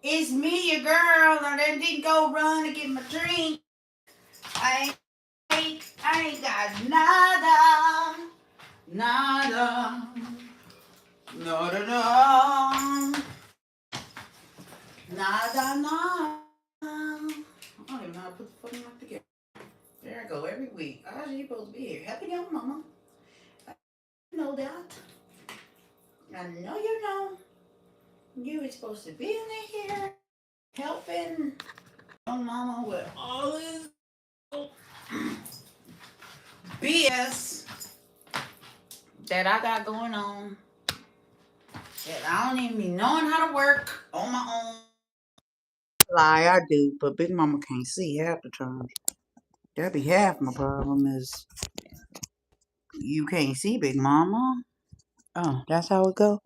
It's me, your girl. I didn't go run to get my drink. I ain't got nada, nada, nada, nada, nada. I don't even know how to put the fucking mic together. There I go every week. Oh, you supposed to be here. Happy young mama. I know that. I know you know. You were supposed to be in here helping young mama with all this BS that I got going on. That I don't even be knowing how to work on my own. Lie, I do, but Big Mama can't see half the time. That be half my problem is you can't see Big Mama. Oh, that's how it go?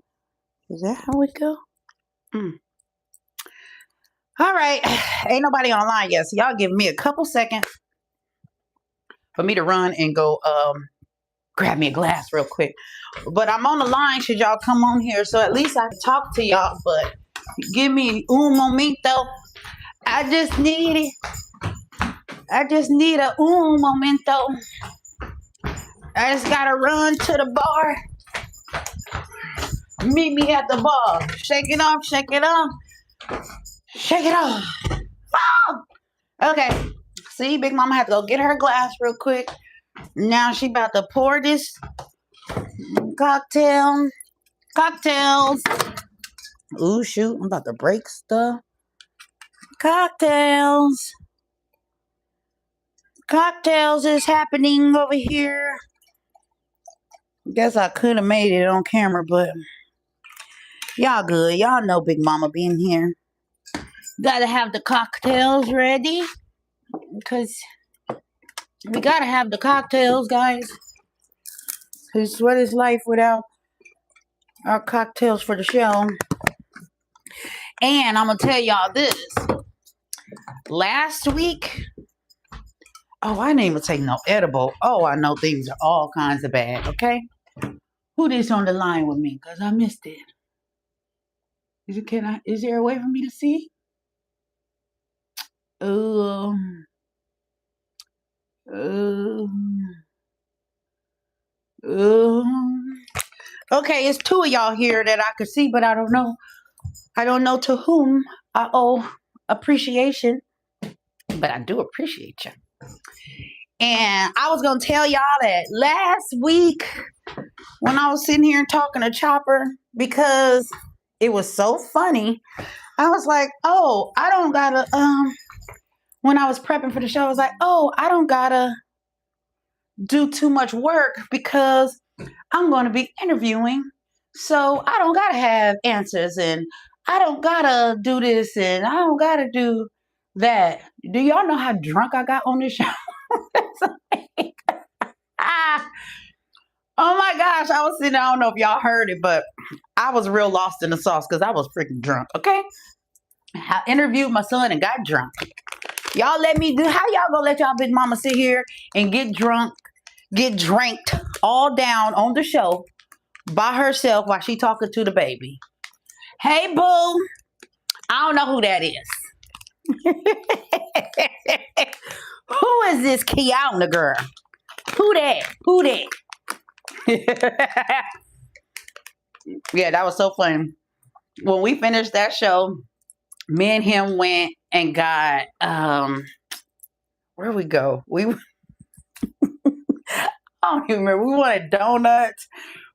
Is that how it go? All right. Ain't nobody online yet, so y'all give me a couple seconds for me to run and go grab me a glass real quick. But I'm on the line should y'all come on here, so at least I can talk to y'all. But give me un momento. I just need a un momento. I just gotta run to the bar. Meet me at the bar. Shake it off, shake it off. Shake it off. Oh! Okay. See, Big Mama had to go get her glass real quick. Now she about to pour this cocktails. Ooh, shoot. I'm about to break stuff. Cocktails is happening over here. Guess I could have made it on camera, but y'all good. Y'all know Big Mama being here. Gotta have the cocktails ready because we gotta have the cocktails, guys. Because what is life without our cocktails for the show? And I'm gonna tell y'all this. Last week, I didn't even take no edible. I know things are all kinds of bad, okay? Who this on the line with me? Because I missed it. Is there a way for me to see? Okay, it's two of y'all here that I could see, but I don't know. I don't know to whom I owe appreciation, but I do appreciate you. And I was going to tell y'all that last week when I was sitting here and talking to Chopper, because it was so funny, I was like, I don't gotta, when I was prepping for the show, I was like, I don't gotta do too much work because I'm going to be interviewing. So I don't gotta have answers and I don't gotta do this and I don't gotta do that. Do y'all know how drunk I got on this show? Oh my gosh, I was sitting, I don't know if y'all heard it, but I was real lost in the sauce because I was freaking drunk, okay? I interviewed my son and got drunk. Y'all let me do, how y'all gonna let y'all Big Mama sit here and get drunk, get dranked all down on the show by herself while she talking to the baby? Hey, boo. I don't know who that is. Who is this Kiana girl? Who that? Yeah, that was so funny. When we finished that show, me and him went and got where we go? I don't even remember. We wanted donuts.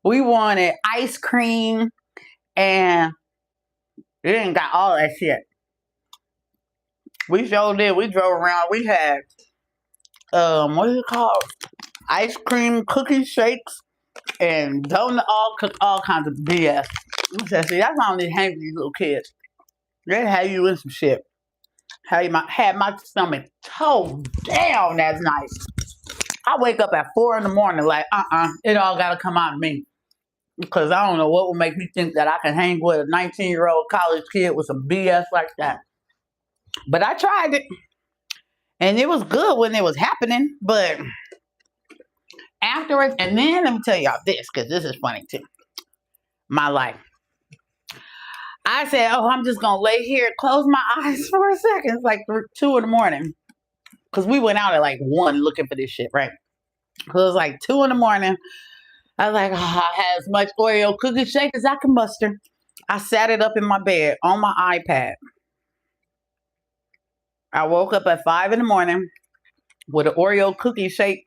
We wanted ice cream, and we didn't got all that shit. We sure did. We drove around. We had what is it called? Ice cream, cookie shakes, and donut, all kinds of BS. See, that's why I don't need to hang with these little kids. They have you in some shit. Had my stomach toe down. That's nice. I wake up at 4 in the morning like, it all gotta come out of me. Because I don't know what would make me think that I can hang with a 19-year-old college kid with some BS like that. But I tried it. And it was good when it was happening. But afterwards, and then let me tell y'all this, because this is funny too. My life. I said, oh, I'm just going to lay here, close my eyes for a second. It's like 2 in the morning. Because we went out at like 1 looking for this shit, right? So it was like 2 in the morning. I was like, oh, I had as much Oreo cookie shake as I can muster. I sat it up in my bed on my iPad. I woke up at 5 in the morning with an Oreo cookie shake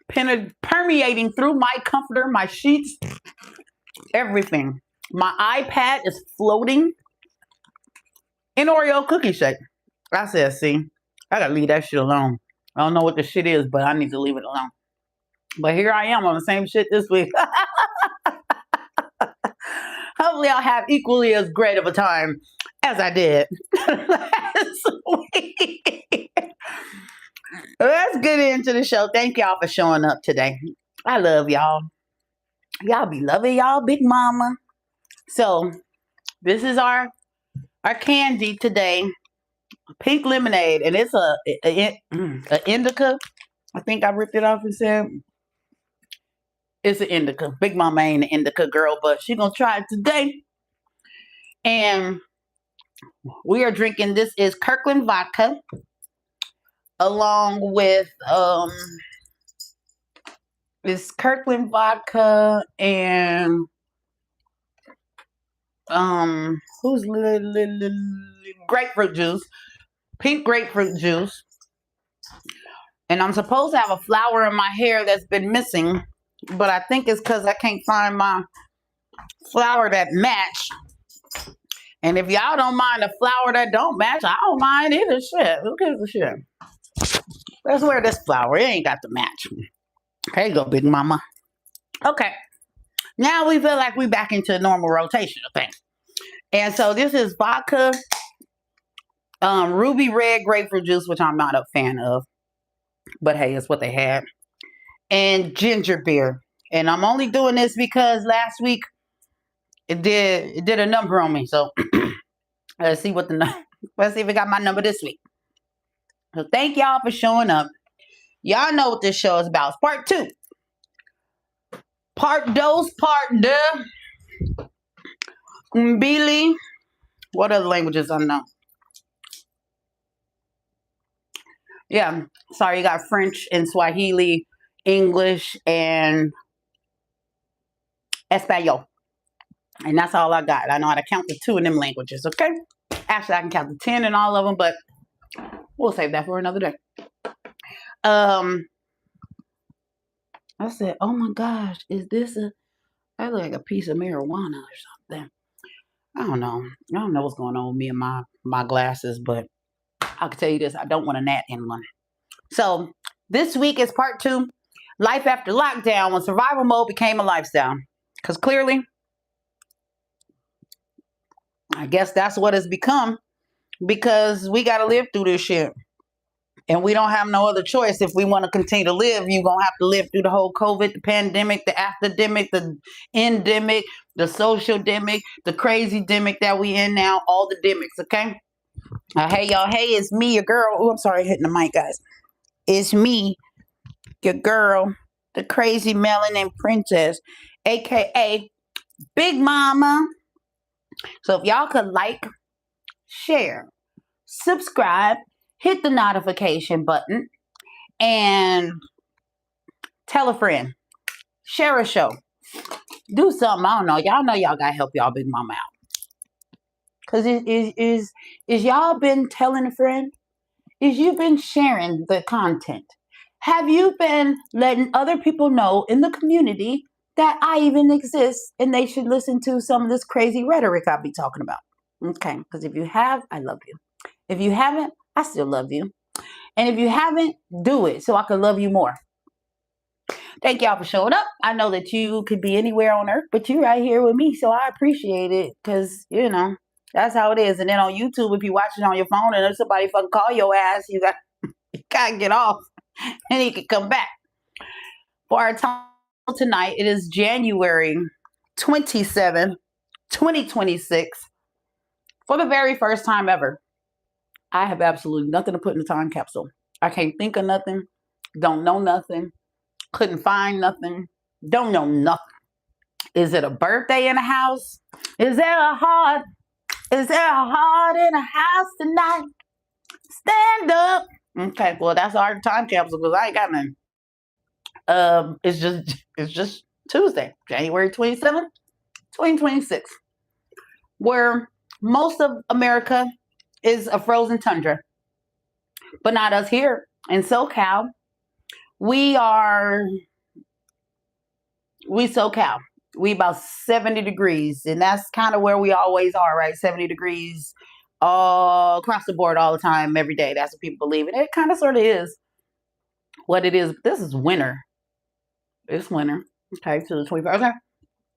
permeating through my comforter, my sheets, everything. My iPad is floating in Oreo cookie shake. I said, see, I gotta leave that shit alone. I don't know what the shit is, but I need to leave it alone. But here I am on the same shit this week. Hopefully I'll have equally as great of a time as I did last week. Let's get into the show. Thank y'all for showing up today. I love y'all. Y'all be loving y'all big mama. So this is our candy today. Pink lemonade. And it's a indica. I think I ripped it off and said it's an indica. Big mama ain't an indica girl, but she gonna try it today. And we are drinking, this is Kirkland vodka, along with it's Kirkland vodka and who's grapefruit juice, pink grapefruit juice. And I'm supposed to have a flower in my hair that's been missing, but I think it's because I can't find my flower that match. And if y'all don't mind a flower that don't match, I don't mind either. Shit, who gives a shit? Let's wear this flower. It ain't got to match. There you go, big mama. Okay. Now we feel like we back into a normal rotation of things. And so this is vodka, ruby red grapefruit juice, which I'm not a fan of. But hey, it's what they had. And ginger beer. And I'm only doing this because last week it did a number on me. So let's see if it got my number this week. So thank y'all for showing up. Y'all know what this show is about. It's part 2. Part dos, part de. Mbili. What other languages I know? Yeah. Sorry, you got French and Swahili, English, and Espanol. And that's all I got. I know how to count the 2 in them languages, okay? Actually, I can count the 10 in all of them, but we'll save that for another day. I said, oh my gosh, is this that look like a piece of marijuana or something? I don't know. I don't know what's going on with me and my glasses, but I can tell you this, I don't want a gnat in one. So this week is part 2, life after lockdown, when survival mode became a lifestyle. Because clearly, I guess that's what it's become, because we got to live through this shit. And we don't have no other choice. If we want to continue to live, you're going to have to live through the whole COVID, the pandemic, the after-demic, the endemic, the social-demic, the crazy-demic that we in now, all the demics, okay? Hey, y'all. Hey, it's me, your girl. Oh, I'm sorry, hitting the mic, guys. It's me, your girl, the crazy melanin princess, a.k.a. Big Mama. So if y'all could like, share, subscribe, hit the notification button, and tell a friend. Share a show. Do something. I don't know. Y'all know y'all gotta help y'all big mama out. Because is y'all been telling a friend? Is you been sharing the content? Have you been letting other people know in the community that I even exist and they should listen to some of this crazy rhetoric I'll be talking about? Okay, because if you have, I love you. If you haven't, I still love you. And if you haven't, do it so I can love you more. Thank y'all for showing up. I know that you could be anywhere on earth, but you're right here with me, so I appreciate it, because, you know, that's how it is. And then on YouTube, if you watch it on your phone and if somebody fucking call your ass, you gotta get off and you can come back. For our time tonight, it is January 27th, 2026. For the very first time ever, I have absolutely nothing to put in the time capsule. I can't think of nothing. Don't know nothing. Couldn't find nothing. Don't know nothing. Is it a birthday in the house? Is there a heart Is there a heart in a house tonight? Stand up. Okay, well that's our time capsule because I ain't got none. It's just Tuesday, January 27th, 2026, where most of America is a frozen tundra, but not us here in SoCal. We SoCal. We about 70 degrees, and that's kind of where we always are, right? 70 degrees all across the board all the time, every day. That's what people believe. And it kind of sort of is what it is. This is winter. It's winter. Okay, to the 21st. Okay.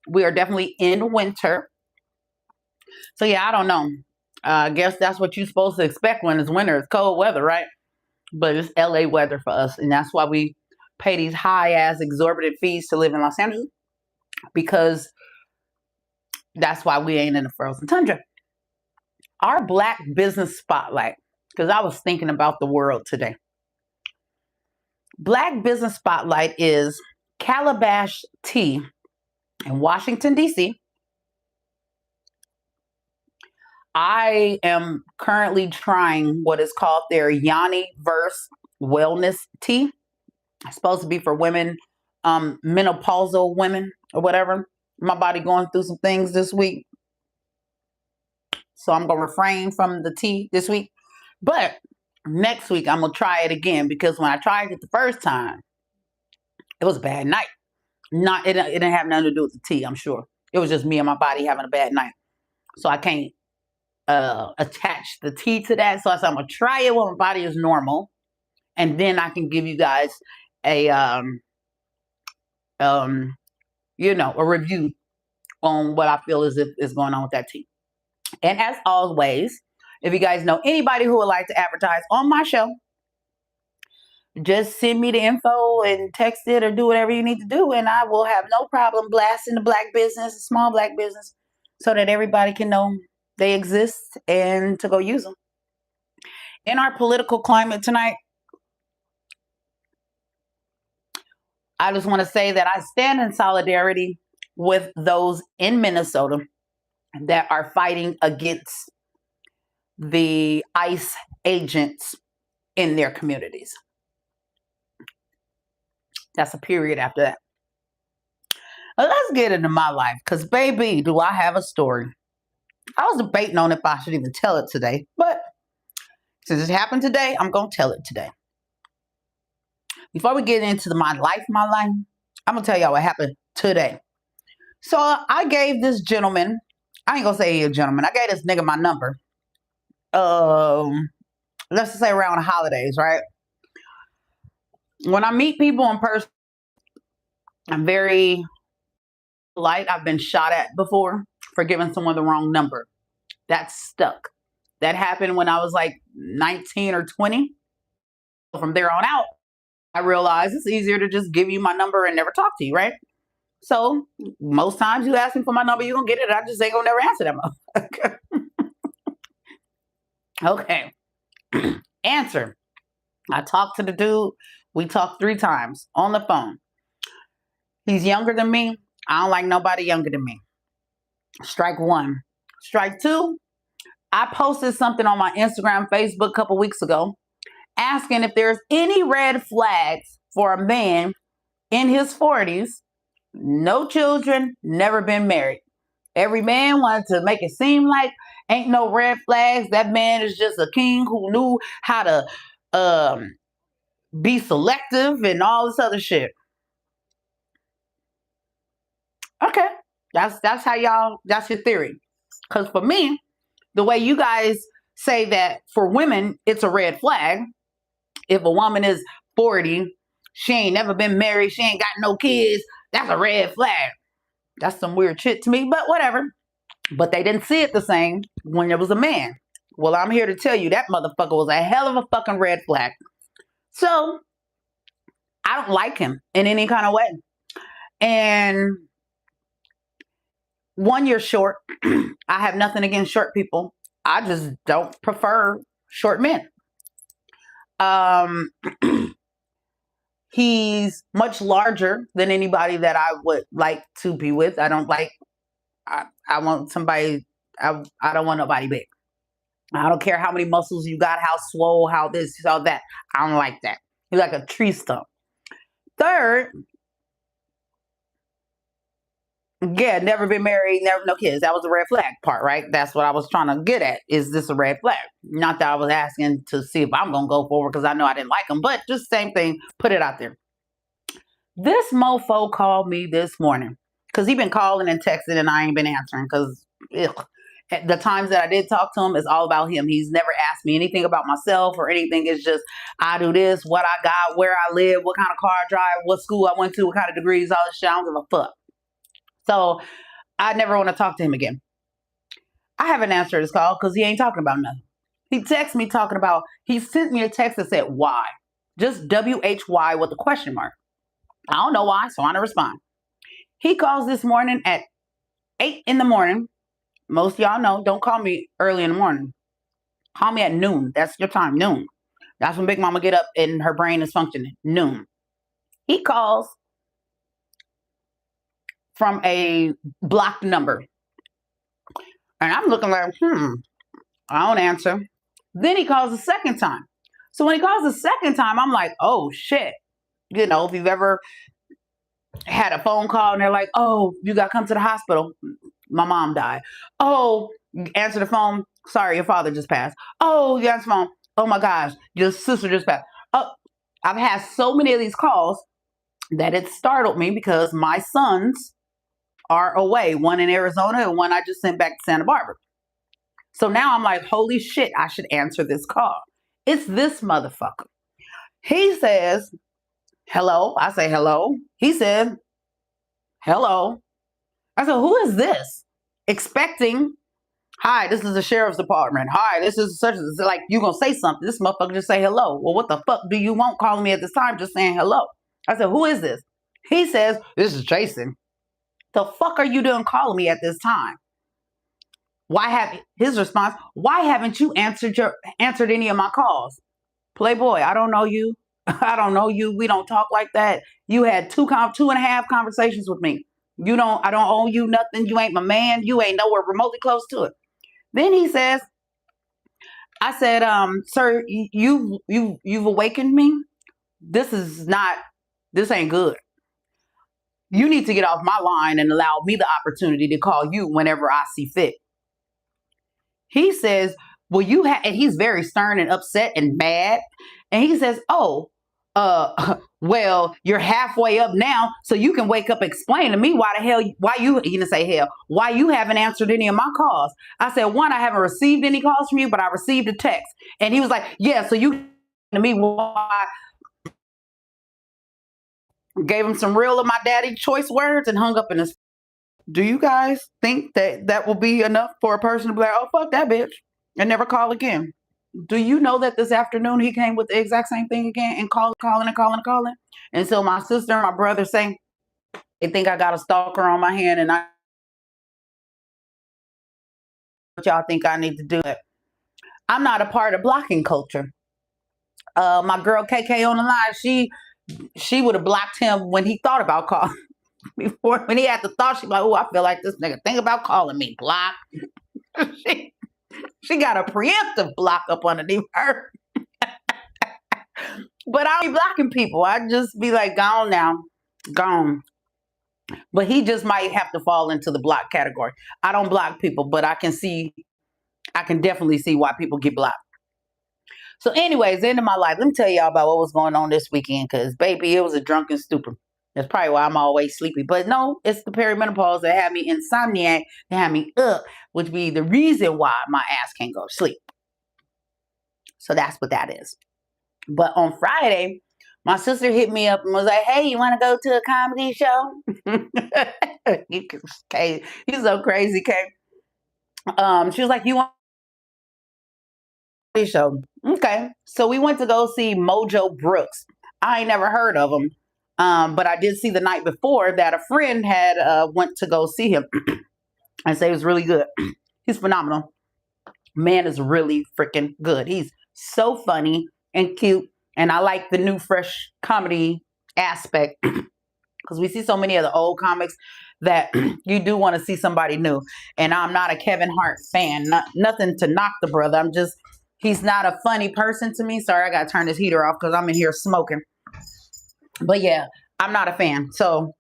We are definitely in winter. So yeah, I don't know. I guess that's what you're supposed to expect when it's winter. It's cold weather, right? But it's LA weather for us. And that's why we pay these high ass exorbitant fees to live in Los Angeles. Because that's why we ain't in the frozen tundra. Our Black business spotlight, because I was thinking about the world today. Black business spotlight is Calabash Tea in Washington, D.C. I am currently trying what is called their Yanni Verse Wellness Tea. It's supposed to be for women, menopausal women or whatever. My body going through some things this week. So I'm going to refrain from the tea this week. But next week, I'm going to try it again because when I tried it the first time, it was a bad night. It didn't have nothing to do with the tea, I'm sure. It was just me and my body having a bad night. So I can't attach the tea to that. So I said, I'm going to try it when my body is normal. And then I can give you guys a review on what I feel is going on with that tea. And as always, if you guys know anybody who would like to advertise on my show, just send me the info and text it or do whatever you need to do. And I will have no problem blasting the Black business, small Black business, so that everybody can know they exist and to go use them. In our political climate tonight, I just want to say that I stand in solidarity with those in Minnesota that are fighting against the ICE agents in their communities. That's a period after that. Now let's get into my life, because baby, do I have a story. I was debating on if I should even tell it today, but since it happened today, I'm going to tell it today. Before we get into my life, I'm going to tell y'all what happened today. So I gave this gentleman, I ain't going to say a gentleman, I gave this nigga my number. Let's just say around the holidays, right? When I meet people in person, I'm very polite. I've been shot at before for giving someone the wrong number. That's stuck. That happened when I was like 19 or 20. From there on out, I realized it's easier to just give you my number and never talk to you, right? So most times you ask me for my number, you're going to get it. I just ain't going to never answer that. Okay. Answer. I talked to the dude. We talked 3 times on the phone. He's younger than me. I don't like nobody younger than me. Strike 1. Strike 2. I posted something on my Instagram, Facebook a couple weeks ago asking if there's any red flags for a man in his 40s, no children, never been married. Every man wanted to make it seem like ain't no red flags. That man is just a king who knew how to be selective and all this other shit. Okay, that's how y'all, that's your theory. Because for me, the way you guys say that for women, it's a red flag. If a woman is 40, she ain't never been married, she ain't got no kids, that's a red flag. That's some weird shit to me, but whatever. But they didn't see it the same when there was a man. Well, I'm here to tell you that motherfucker was a hell of a fucking red flag. So, I don't like him in any kind of way. And 1 year short, I have nothing against short people. I just don't prefer short men. He's much larger than anybody that I would like to be with. I don't like, I want somebody I don't want nobody big. I don't care how many muscles you got, how swole, how this, how that. I don't like that. You're like a tree stump. Third, yeah, never been married, never no kids. That was the red flag part, right? That's what I was trying to get at. Is this a red flag? Not that I was asking to see if I'm gonna go forward because I know I didn't like him, but just same thing. Put it out there. This mofo called me this morning because he been calling and texting and I ain't been answering because the times that I did talk to him, it's all about him. He's never asked me anything about myself or anything. It's just, I do this, what I got, where I live, what kind of car I drive, what school I went to, what kind of degrees, all this shit. I don't give a fuck. So I never want to talk to him again. I haven't answered his call because he ain't talking about nothing. He texted me talking about, he sent me a text that said, why? Just WHY with a question mark. I don't know why, so I don't respond. He calls this morning at 8 in the morning. Most of y'all know, don't call me early in the morning. Call me at noon. That's your time, noon. That's when Big Mama get up and her brain is functioning, noon. He calls from a blocked number. And I'm looking like, I don't answer. Then he calls a second time. So when he calls a second time, I'm like, oh, shit. You know, if you've ever had a phone call and they're like, oh, you got to come to the hospital. My mom died. Oh, answer the phone. Sorry, your father just passed. Oh, you answer the phone. Oh, my gosh, your sister just passed. Oh, I've had so many of these calls that it startled me because my sons are away. One in Arizona and one I just sent back to Santa Barbara. So now I'm like, holy shit, I should answer this call. It's this motherfucker. He says, hello. I say, hello. He said, hello. I said, who is this? Expecting, hi, this is the sheriff's department. Hi, this is such as like you gonna say something. This motherfucker just say hello. Well, what the fuck do you want calling me at this time just saying hello? I said, who is this? He says, this is Jason. The fuck are you doing calling me at this time? His response, why haven't you answered any of my calls? Playboy, I don't know you. I don't know you. We don't talk like that. You had 2.5 conversations with me. I don't owe you nothing. You ain't my man. You ain't nowhere remotely close to it. Then he says, I said, sir, you've awakened me. This ain't good. You need to get off my line and allow me the opportunity to call you whenever I see fit. He says, well, and he's very stern and upset and mad. And he says, oh, well, you're halfway up now, so you can wake up and explain to me he didn't say hell, why you haven't answered any of my calls. I said, one, I haven't received any calls from you, but I received a text. And he was like, yeah, so you to me why. Gave him some real of my daddy choice words and hung up in his. Do you guys think that will be enough for a person to be like, oh, fuck that bitch and never call again? Do you know that this afternoon he came with the exact same thing again and calling. And so my sister and my brother say they think I got a stalker on my hand and what y'all think I need to do it. I'm not a part of blocking culture. My girl KK on the line, she would have blocked him when he thought about calling. Before, when he had the thought, she's like, oh, I feel like this nigga think about calling me. Block. she got a preemptive block up underneath her. But I don't be blocking people. I just be like, gone now. Gone. But he just might have to fall into the block category. I don't block people, but I can definitely see why people get blocked. So anyways, end of my life. Let me tell y'all about what was going on this weekend because, baby, it was a drunken stupor. That's probably why I'm always sleepy. But no, it's the perimenopause that had me insomniac, that had me up, which be the reason why my ass can't go to sleep. So that's what that is. But on Friday, my sister hit me up and was like, hey, you want to go to a comedy show? He's so crazy, Kay. She was like, you want a show? Okay. So we went to go see Mojo Brooks. I ain't never heard of him. But I did see the night before that a friend had went to go see him and say it was really good. He's phenomenal. Man is really freaking good. He's so funny and cute. And I like the new fresh comedy aspect because we see so many of the old comics that you do want to see somebody new. And I'm not a Kevin Hart fan. Nothing to knock the brother. He's not a funny person to me. Sorry, I got to turn this heater off because I'm in here smoking. But yeah, I'm not a fan. So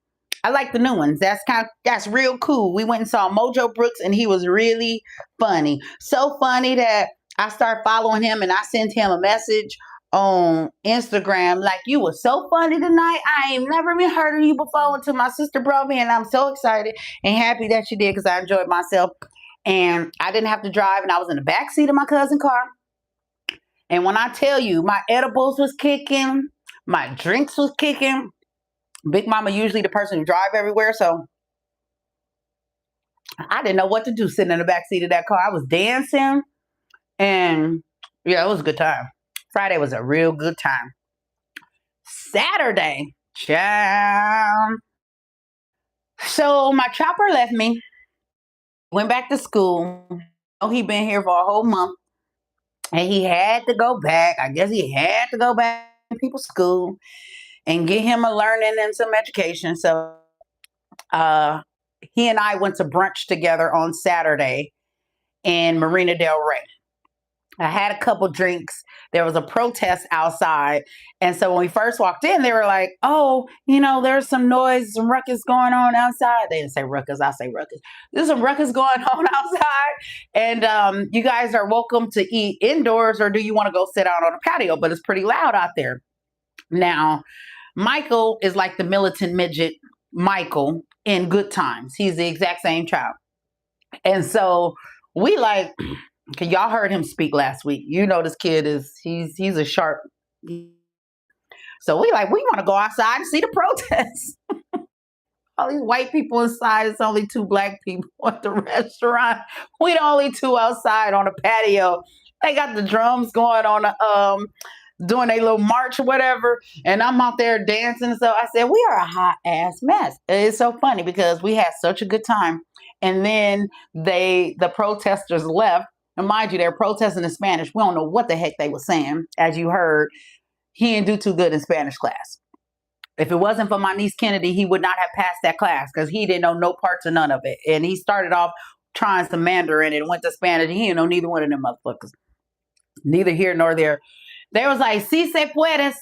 I like the new ones. That's real cool. We went and saw Mojo Brooks, and he was really funny. So funny that I started following him, and I sent him a message on Instagram like, you were so funny tonight. I ain't never been heard of you before until my sister brought me, and I'm so excited and happy that she did because I enjoyed myself. And I didn't have to drive, and I was in the back seat of my cousin's car. And when I tell you, my edibles was kicking, my drinks was kicking. Big Mama usually the person who drive everywhere, so I didn't know what to do sitting in the back seat of that car. I was dancing, and yeah, it was a good time. Friday was a real good time. Saturday, child. So my chopper left me, went back to school. Oh, he been here for a whole month, and he had to go back. I guess he had to go back to people's school and get him a learning and some education. So he and I went to brunch together on Saturday in Marina Del Rey. I had a couple drinks. There was a protest outside. And so when we first walked in, they were like, oh, there's some noise, some ruckus going on outside. They didn't say ruckus. I say ruckus. There's some ruckus going on outside. And you guys are welcome to eat indoors, or do you want to go sit out on a patio? But it's pretty loud out there. Now, Michael is like the militant midget Michael in Good Times. He's the exact same child. And so we like, y'all heard him speak last week. This kid he's a sharp. So we want to go outside and see the protests. All these white people inside. It's only 2 black people at the restaurant. We the only 2 outside on a patio. They got the drums going on doing a little march or whatever, and I'm out there dancing. So I said, we are a hot ass mess. It's so funny because we had such a good time, and then the protesters left. And mind you, they're protesting in Spanish. We don't know what the heck they were saying. As you heard, he didn't do too good in Spanish class. If it wasn't for my niece Kennedy, he would not have passed that class because he didn't know no parts of none of it. And he started off trying some Mandarin and went to Spanish. And he didn't know neither one of them motherfuckers. Neither here nor there. They was like, si se puedes.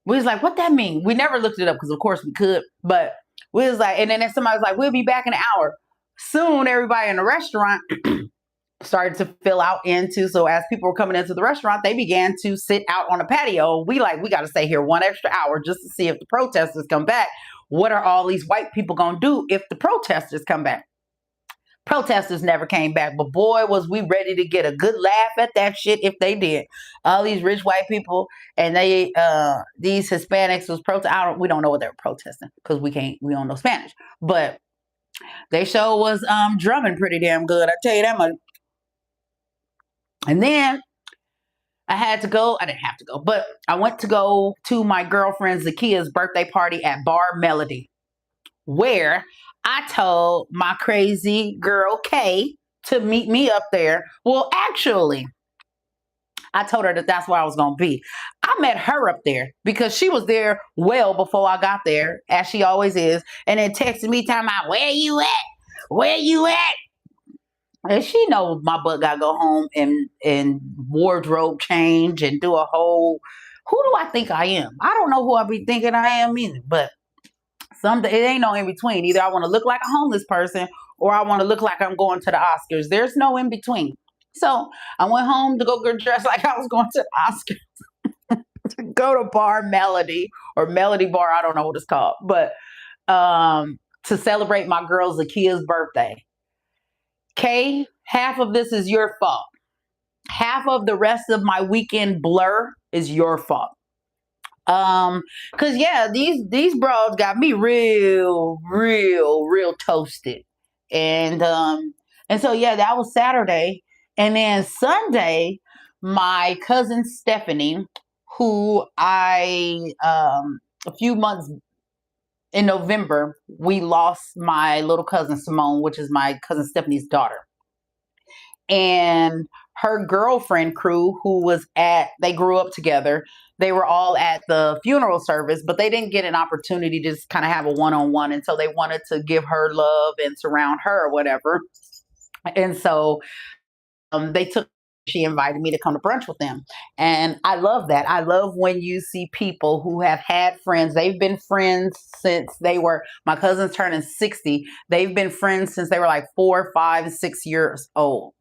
We was like, what that mean? We never looked it up because, of course, we could. But we was like, and then somebody was like, we'll be back in an hour. Soon, everybody in the restaurant started to fill out into. So as people were coming into the restaurant, they began to sit out on the patio. We got to stay here 1 extra hour just to see if the protesters come back. What are all these white people going to do if the protesters come back? Protesters never came back, but boy, was we ready to get a good laugh at that shit if they did. All these rich white people and these Hispanics was protesting. We don't know what they were protesting because we don't know Spanish, but they sure was drumming pretty damn good. I tell you that much. And then I didn't have to go, but I went to go to my girlfriend Zakia's birthday party at Bar Melody, where I told my crazy girl Kay to meet me up there. Well, actually, I told her that that's where I was going to be. I met her up there because she was there well before I got there, as she always is, and then texted me talking about, where you at? Where you at? And she knows my butt got to go home and wardrobe change and do a whole, who do I think I am? I don't know who I be thinking I am either, but it ain't no in between. Either I want to look like a homeless person or I want to look like I'm going to the Oscars. There's no in between. So I went home to go get dressed like I was going to the Oscars. To go to Bar Melody or Melody Bar, I don't know what it's called, but to celebrate my girl Zakia's birthday. Kay, half of this is your fault. Half of the rest of my weekend blur is your fault. Cause yeah, these bras got me real toasted. And so yeah, that was Saturday. And then Sunday, my cousin Stephanie, who a few months in November, we lost my little cousin Simone, which is my cousin Stephanie's daughter. And her girlfriend crew who was they grew up together. They were all at the funeral service, but they didn't get an opportunity to just kind of have a one-on-one. And so they wanted to give her love and surround her or whatever. And so she invited me to come to brunch with them. And I love that. I love when you see people who have had friends. They've been friends since my cousin's turning 60. They've been friends since they were like 4, 5, 6 years old.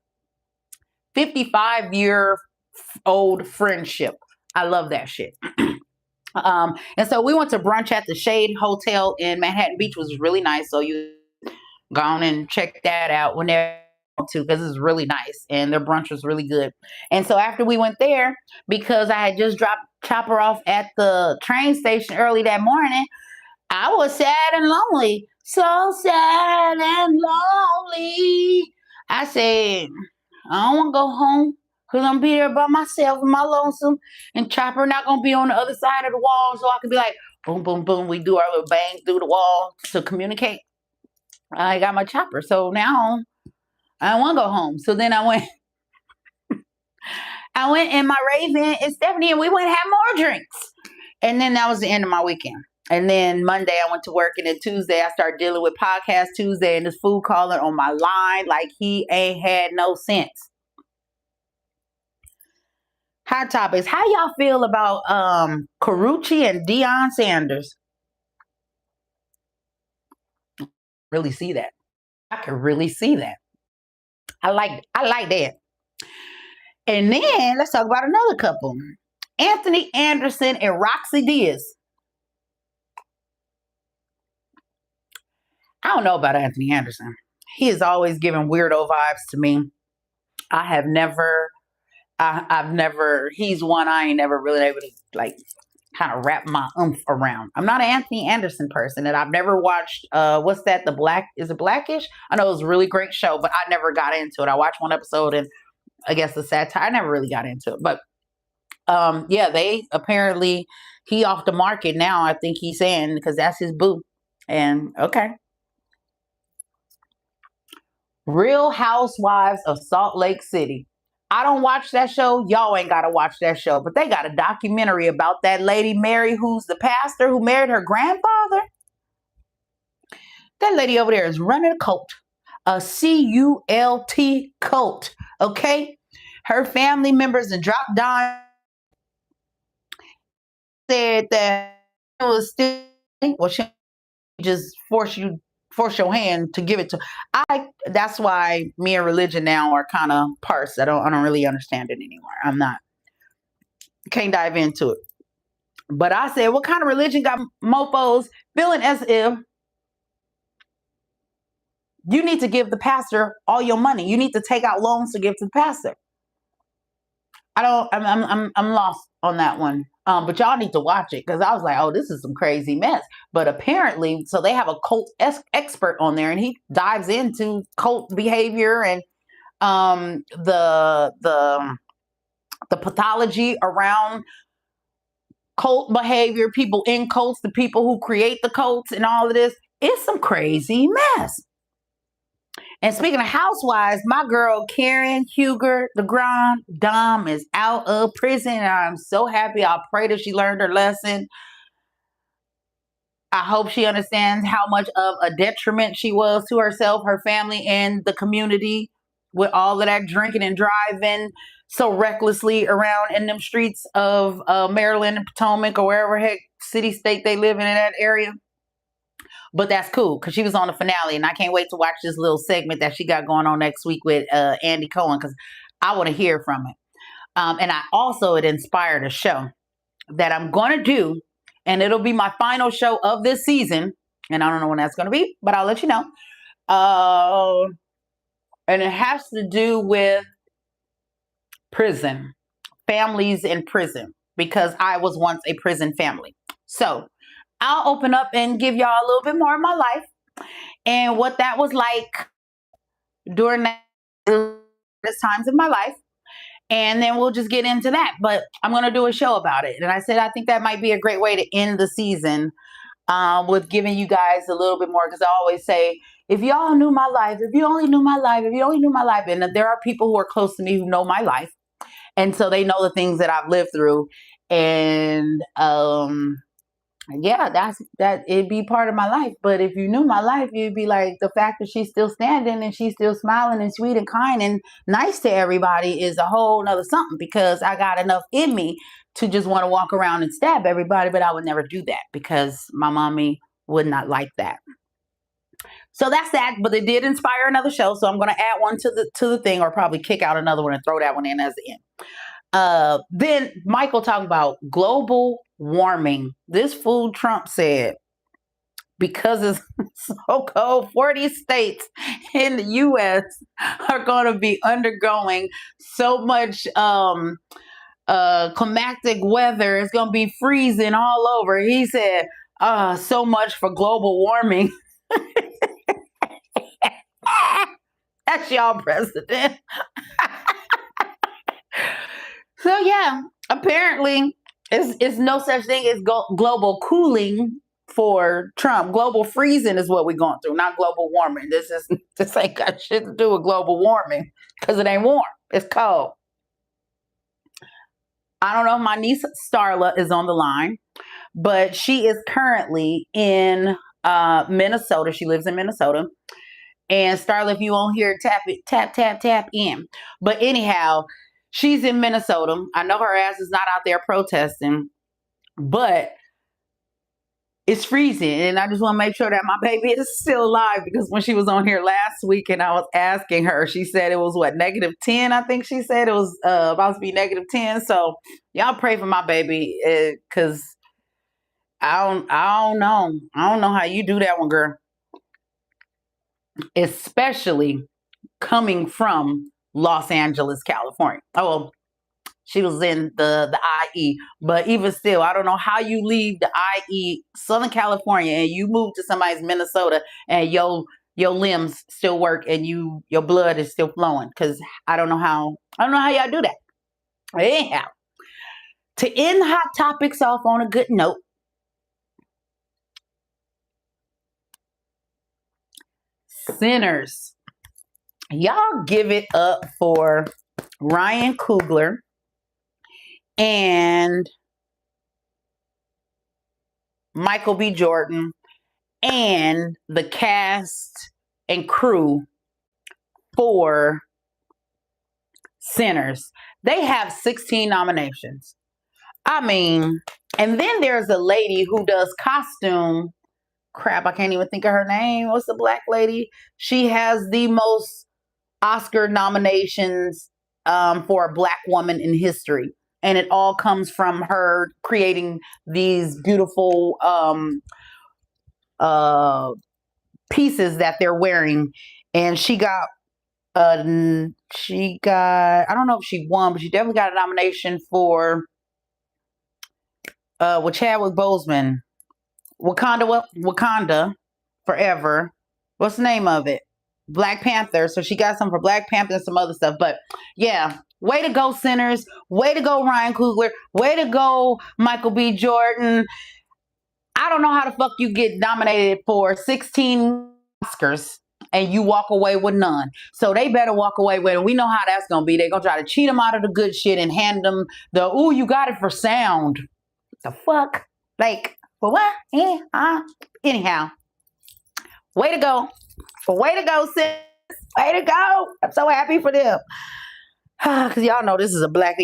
55-year-old friendship. I love that shit. And so we went to brunch at the Shade Hotel in Manhattan Beach, which was really nice. So you go on and check that out whenever to, because it's really nice and their brunch was really good. And so after we went there, because I had just dropped Chopper off at the train station early that morning, I was sad and lonely. So sad and lonely. I said, I don't want to go home because I'm be there by myself and my lonesome, and Chopper not going to be on the other side of the wall, so I can be like, boom, boom, boom. We do our little bang through the wall to communicate. I got my Chopper. So now I don't want to go home. So then I went in my Raven and Stephanie, and we went and had more drinks. And then that was the end of my weekend. And then Monday I went to work, and then Tuesday I started dealing with Podcast Tuesday and this fool calling on my line like he ain't had no sense. Hot topics. How y'all feel about Carucci and Deion Sanders? Really see that. I can really see that. I like that. And then let's talk about another couple. Anthony Anderson and Roxy Diaz. I don't know about Anthony Anderson. He is always giving weirdo vibes to me. I've never, he's one I ain't never really able to like kind of wrap my around. I'm not an Anthony Anderson person, and I've never watched, what's that? Is it Blackish? I know it was a really great show, but I never got into it. I watched one episode and I guess the satire, I never really got into it, but yeah, they apparently, he off the market now, I think he's saying, because that's his boo. And okay. Real Housewives of Salt Lake City. I don't watch that show. Y'all ain't got to watch that show. But they got a documentary about that lady, Mary, who's the pastor who married her grandfather. That lady over there is running a cult. A cult cult. Okay? Her family members and dropped down. Said that it was still, well, she just force your hand to give it to. That's why me and religion now are kind of parsed. I don't really understand it anymore. Can't dive into it. But I said, what kind of religion got mofos feeling as if you need to give the pastor all your money? You need to take out loans to give to the pastor. I'm lost on that one. But y'all need to watch it, because I was like, oh, this is some crazy mess. But apparently, so they have a cult expert on there, and he dives into cult behavior and the pathology around cult behavior, people in cults, the people who create the cults, and all of this. It's some crazy mess. And speaking of housewives, my girl Karen Huger, the Grand Dame, is out of prison. And I'm so happy. I pray that she learned her lesson. I hope she understands how much of a detriment she was to herself, her family, and the community with all of that drinking and driving so recklessly around in them streets of Maryland and Potomac, or wherever heck city, state they live in that area. But that's cool, because she was on the finale, and I can't wait to watch this little segment that she got going on next week with Andy Cohen, because I want to hear from it. And it inspired a show that I'm going to do, and it'll be my final show of this season. And I don't know when that's going to be, but I'll let you know. And it has to do with prison, families in prison, because I was once a prison family. So I'll open up and give y'all a little bit more of my life and what that was like during those times in my life. And then we'll just get into that. But I'm going to do a show about it. And I said, I think that might be a great way to end the season with giving you guys a little bit more. Because I always say, if y'all knew my life, if you only knew my life, if you only knew my life, and there are people who are close to me who know my life, and so they know the things that I've lived through, and yeah, that it'd be part of my life. But if you knew my life, you'd be like, the fact that she's still standing and she's still smiling and sweet and kind and nice to everybody is a whole nother something, because I got enough in me to just want to walk around and stab everybody, but I would never do that because my mommy would not like that. So that's that, but it did inspire another show, so I'm going to add one to the thing, or probably kick out another one and throw that one in as the end. Then Michael talking about global warming. This fool Trump said, because it's so cold, 40 states in the U.S. are going to be undergoing so much climatic weather. It's going to be freezing all over. He said, so much for global warming. That's y'all president. So yeah, apparently it's no such thing as global cooling for Trump. Global freezing is what we're going through, not global warming. This ain't got shit to do with global warming, because it ain't warm. It's cold. I don't know if my niece Starla is on the line, but she is currently in Minnesota. She lives in Minnesota. And Starla, if you won't hear, tap in. But anyhow, she's in Minnesota. I know her ass is not out there protesting, but it's freezing. And I just want to make sure that my baby is still alive, because when she was on here last week and I was asking her, she said it was what, -10? I think she said it was about to be -10. So y'all pray for my baby, because I don't know. I don't know how you do that one, girl. Especially coming from Los Angeles, California. Oh, well, she was in the IE, but even still, I don't know how you leave the IE, Southern California, and you move to somebody's Minnesota, and your limbs still work and your blood is still flowing. Because I don't know how y'all do that. Anyhow, to end hot topics off on a good note, sinners, y'all give it up for Ryan Coogler and Michael B. Jordan and the cast and crew for Sinners. They have 16 nominations. I mean, and then there's a lady who does costume. Crap, I can't even think of her name. What's the black lady? She has the most Oscar nominations for a black woman in history. And it all comes from her creating these beautiful pieces that they're wearing. And she got, I don't know if she won, but she definitely got a nomination for, with Chadwick Boseman, Wakanda Forever. What's the name of it? Black Panther. So she got some for Black Panther and some other stuff. But yeah, way to go, Sinners. Way to go, Ryan Coogler. Way to go, Michael B. Jordan. I don't know how the fuck you get nominated for 16 Oscars and you walk away with none. So they better walk away with it. We know how that's going to be. They're going to try to cheat them out of the good shit and hand them the, ooh, you got it for sound. The fuck? Like, for what? Anyhow, way to go. Way to go, sis. Way to go. I'm so happy for them. Because y'all know this is a black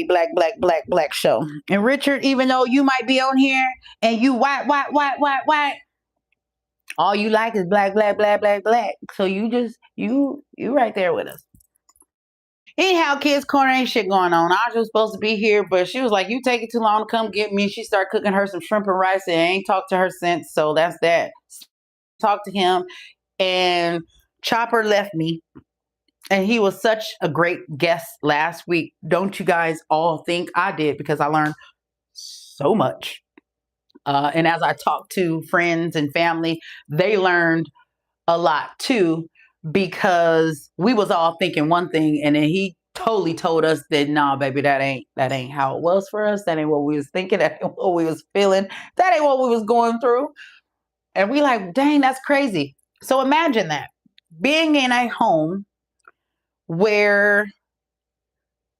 show. And Richard, even though you might be on here and you white, all you like is black. So you right there with us. Anyhow, Kids Corner, ain't shit going on. I was just supposed to be here, but she was like, you take it too long to come get me. She started cooking her some shrimp and rice, and I ain't talked to her since. So that's that. Talked to him, and Chopper left me. And he was such a great guest last week. Don't you guys all think I did? Because I learned so much. And as I talked to friends and family, they learned a lot too, because we was all thinking one thing, and then he totally told us that, nah, baby, that ain't how it was for us. That ain't what we was thinking. That ain't what we was feeling. That ain't what we was going through. And we like, dang, that's crazy. So imagine that. being in a home where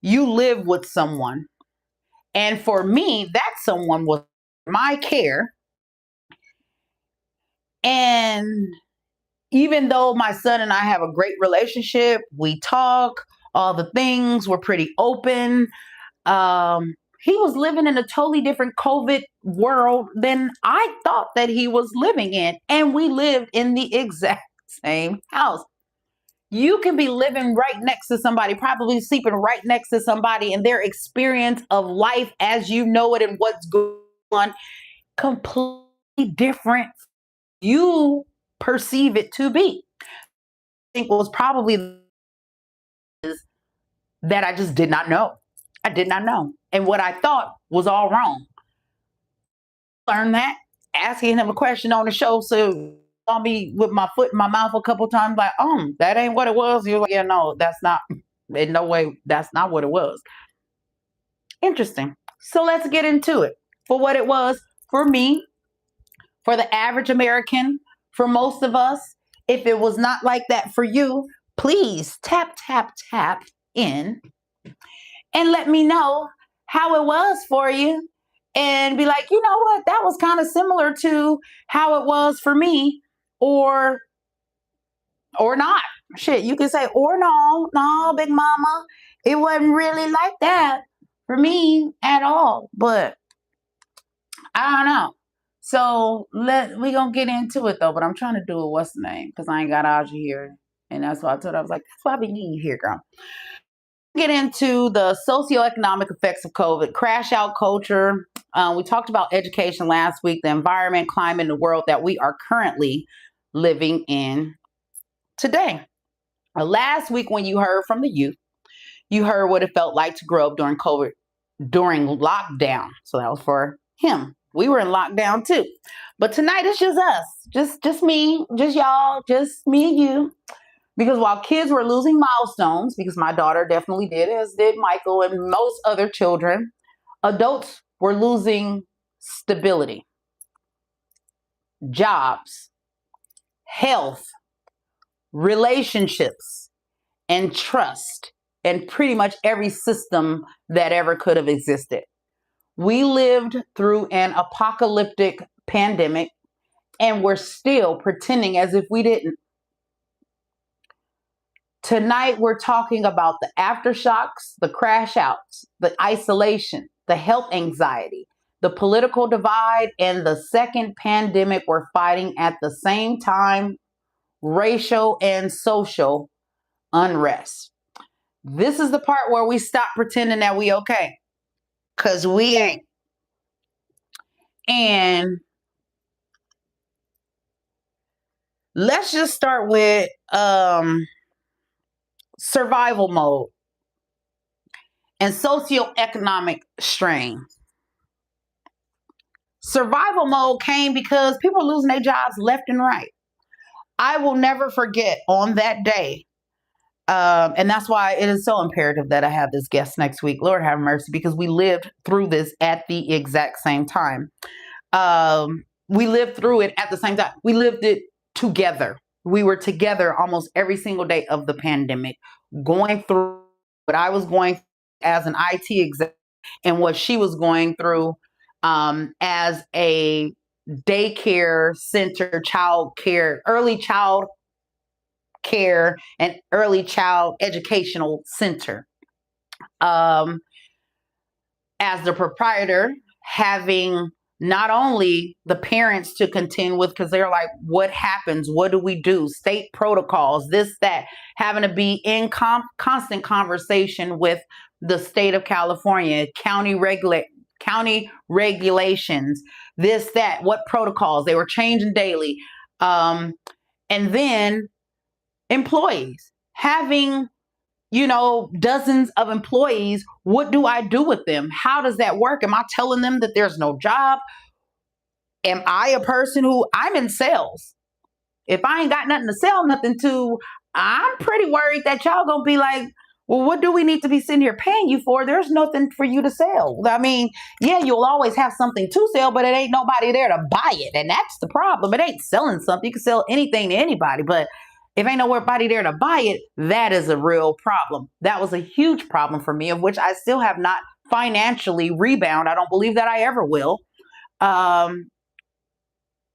you live with someone. And for me, that someone was my care. And even though my son and I have a great relationship, we talk, all the things, we're pretty open. He was living in a totally different COVID world than I thought that he was living in. And we lived in the exact same house. You can be living right next to somebody, probably sleeping right next to somebody, and their experience of life as you know it and what's going on, completely different. You perceive it to be. I think was probably that I just did not know. I did not know. And what I thought was all wrong. Learned that, asking him a question on the show. So I'll be with my foot in my mouth a couple times, like, that ain't what it was. You're like, yeah, no, that's not, in no way, that's not what it was. Interesting. So let's get into it. For what it was for me, for the average American, for most of us, if it was not like that for you, please tap, tap, tap in and let me know how it was for you and be like, you know what, that was kind of similar to how it was for me, or not. Shit, you can say, or no, big mama, it wasn't really like that for me at all. But I don't know. So we gonna get into it though, but I'm trying to do it. What's the name? Because I ain't got Aja here. And that's why I told her, I was like, that's why I be needing you here, girl. Get into the socioeconomic effects of COVID, crash out culture. We talked about education last week, the environment, climate, and the world that we are currently living in today. Last week, when you heard from the youth, you heard what it felt like to grow up during COVID, during lockdown. So that was for him. We were in lockdown too. But tonight it's just us, just me, just y'all, just me and you. Because while kids were losing milestones, because my daughter definitely did, as did Michael and most other children, adults were losing stability, jobs, health, relationships, and trust, and pretty much every system that ever could have existed. We lived through an apocalyptic pandemic, and we're still pretending as if we didn't. Tonight, we're talking about the aftershocks, the crash outs, the isolation, the health anxiety, the political divide, and the second pandemic we're fighting at the same time, racial and social unrest. This is the part where we stop pretending that we okay, because we ain't. And let's just start with survival mode and socioeconomic strain. Survival mode came because people are losing their jobs left and right. I will never forget on that day, and that's why it is so imperative that I have this guest next week. Lord have mercy, because we lived through this at the exact same time. We lived through it at the same time. We lived it together. We were together almost every single day of the pandemic, going through what I was going through as an IT exec and what she was going through as a daycare center, child care, early child care, and early child educational center. As the proprietor, having not only the parents to contend with, because they're like, what happens? What do we do? State protocols, this, that, having to be in constant conversation with the state of California, county regulations, this, that, what protocols, they were changing daily. And then employees, having dozens of employees. What do I do with them? How does that work? Am I telling them that there's no job? Am I a person who, I'm in sales? If I ain't got nothing to sell nothing to, I'm pretty worried that y'all gonna be like, well, what do we need to be sitting here paying you for? There's nothing for you to sell. I mean, yeah, you'll always have something to sell, but it ain't nobody there to buy it. And that's the problem. It ain't selling something. You can sell anything to anybody, but if ain't nobody there to buy it, that is a real problem. That was a huge problem for me, of which I still have not financially rebound. I don't believe that I ever will.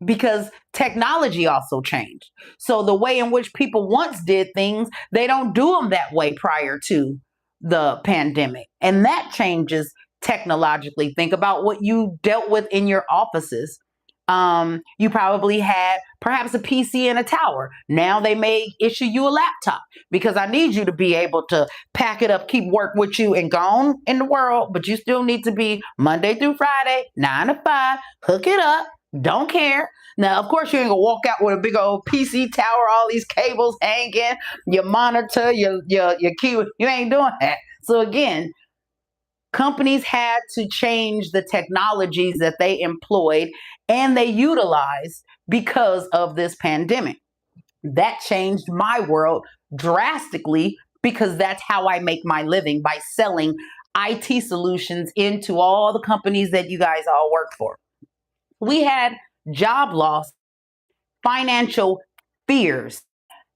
Because technology also changed. So the way in which people once did things, they don't do them that way prior to the pandemic. And that changes technologically. Think about what you dealt with in your offices. You probably had perhaps a PC in a tower. Now they may issue you a laptop because I need you to be able to pack it up, keep work with you, and go on in the world. But you still need to be Monday through Friday, 9 to 5, hook it up. Don't care. Now, of course, you ain't gonna walk out with a big old PC tower, all these cables hanging, your monitor, your key. You ain't doing that. So again, companies had to change the technologies that they employed and they utilized because of this pandemic. That changed my world drastically because that's how I make my living, by selling IT solutions into all the companies that you guys all work for. We had job loss, financial fears.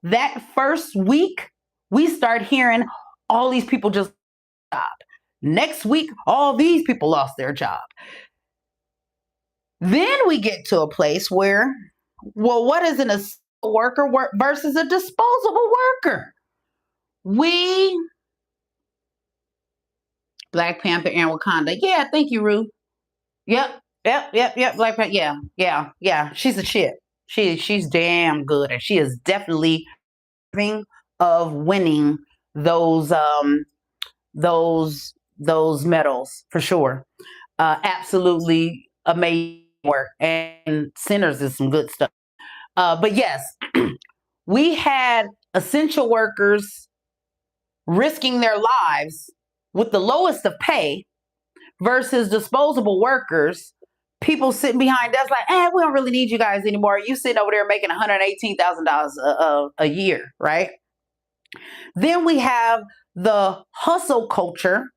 That first week, we start hearing all these people just lost their job. Next week, all these people lost their job. Then we get to a place where, well, what is an essential worker versus a disposable worker? Black Panther and Wakanda. Yeah, thank you, Ruth. Yep. Black Panther. Yeah. She's a shit. She's damn good, and she is definitely of winning those medals for sure. Absolutely amazing work, and Sinners is some good stuff. But yes, we had essential workers risking their lives with the lowest of pay versus disposable workers, people sitting behind us like, we don't really need you guys anymore. You sitting over there making $118,000 a year, right? Then we have the hustle culture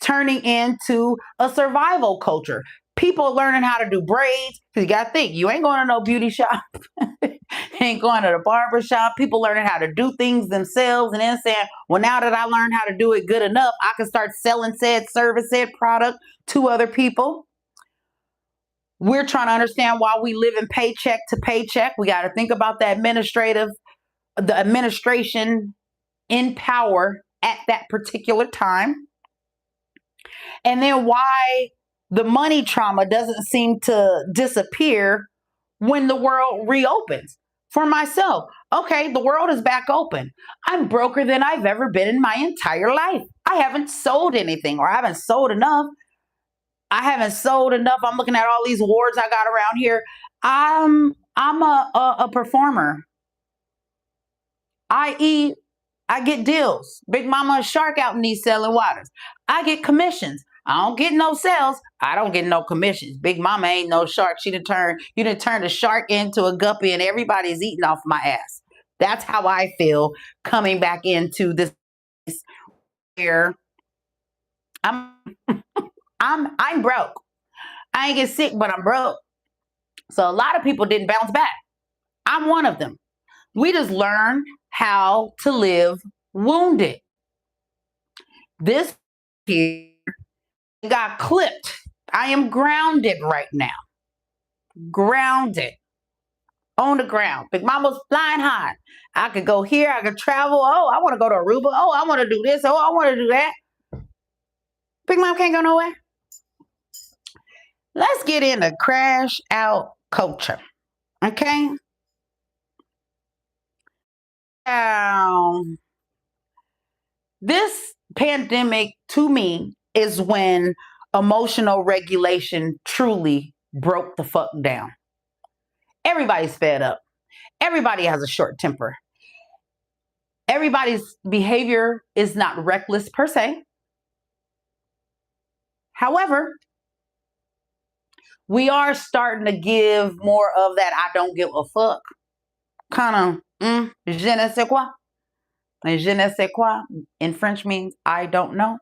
turning into a survival culture. People learning how to do braids. Because you got to think, you ain't going to no beauty shop. Ain't going to the barber shop. People learning how to do things themselves and then saying, well, now that I learned how to do it good enough, I can start selling said service, said product to other people. We're trying to understand why we live in paycheck to paycheck. We got to think about the administration in power at that particular time. And then why the money trauma doesn't seem to disappear when the world reopens. For myself, okay, the world is back open. I'm broker than I've ever been in my entire life. I haven't sold anything, or I haven't sold enough. I'm looking at all these awards I got around here. I'm a performer, i.e., I get deals. Big Mama Shark out in these selling waters. I get commissions. I don't get no sales. I don't get no commissions. Big Mama ain't no shark. You done turned a shark into a guppy, and everybody's eating off my ass. That's how I feel coming back into this where I'm broke. I ain't get sick, but I'm broke. So a lot of people didn't bounce back. I'm one of them. We just learned how to live wounded. This here got clipped. I am grounded right now. Grounded on the ground. Big Mama's flying high. I could go here. I could travel. Oh, I want to go to Aruba. Oh, I want to do this. Oh, I want to do that. Big Mama can't go nowhere. Let's get into crash out culture. Okay. Now, this pandemic to me is when emotional regulation truly broke the fuck down. Everybody's fed up. Everybody has a short temper. Everybody's behavior is not reckless per se. However, we are starting to give more of that I don't give a fuck kind of je ne sais quoi. And je ne sais quoi in French means I don't know,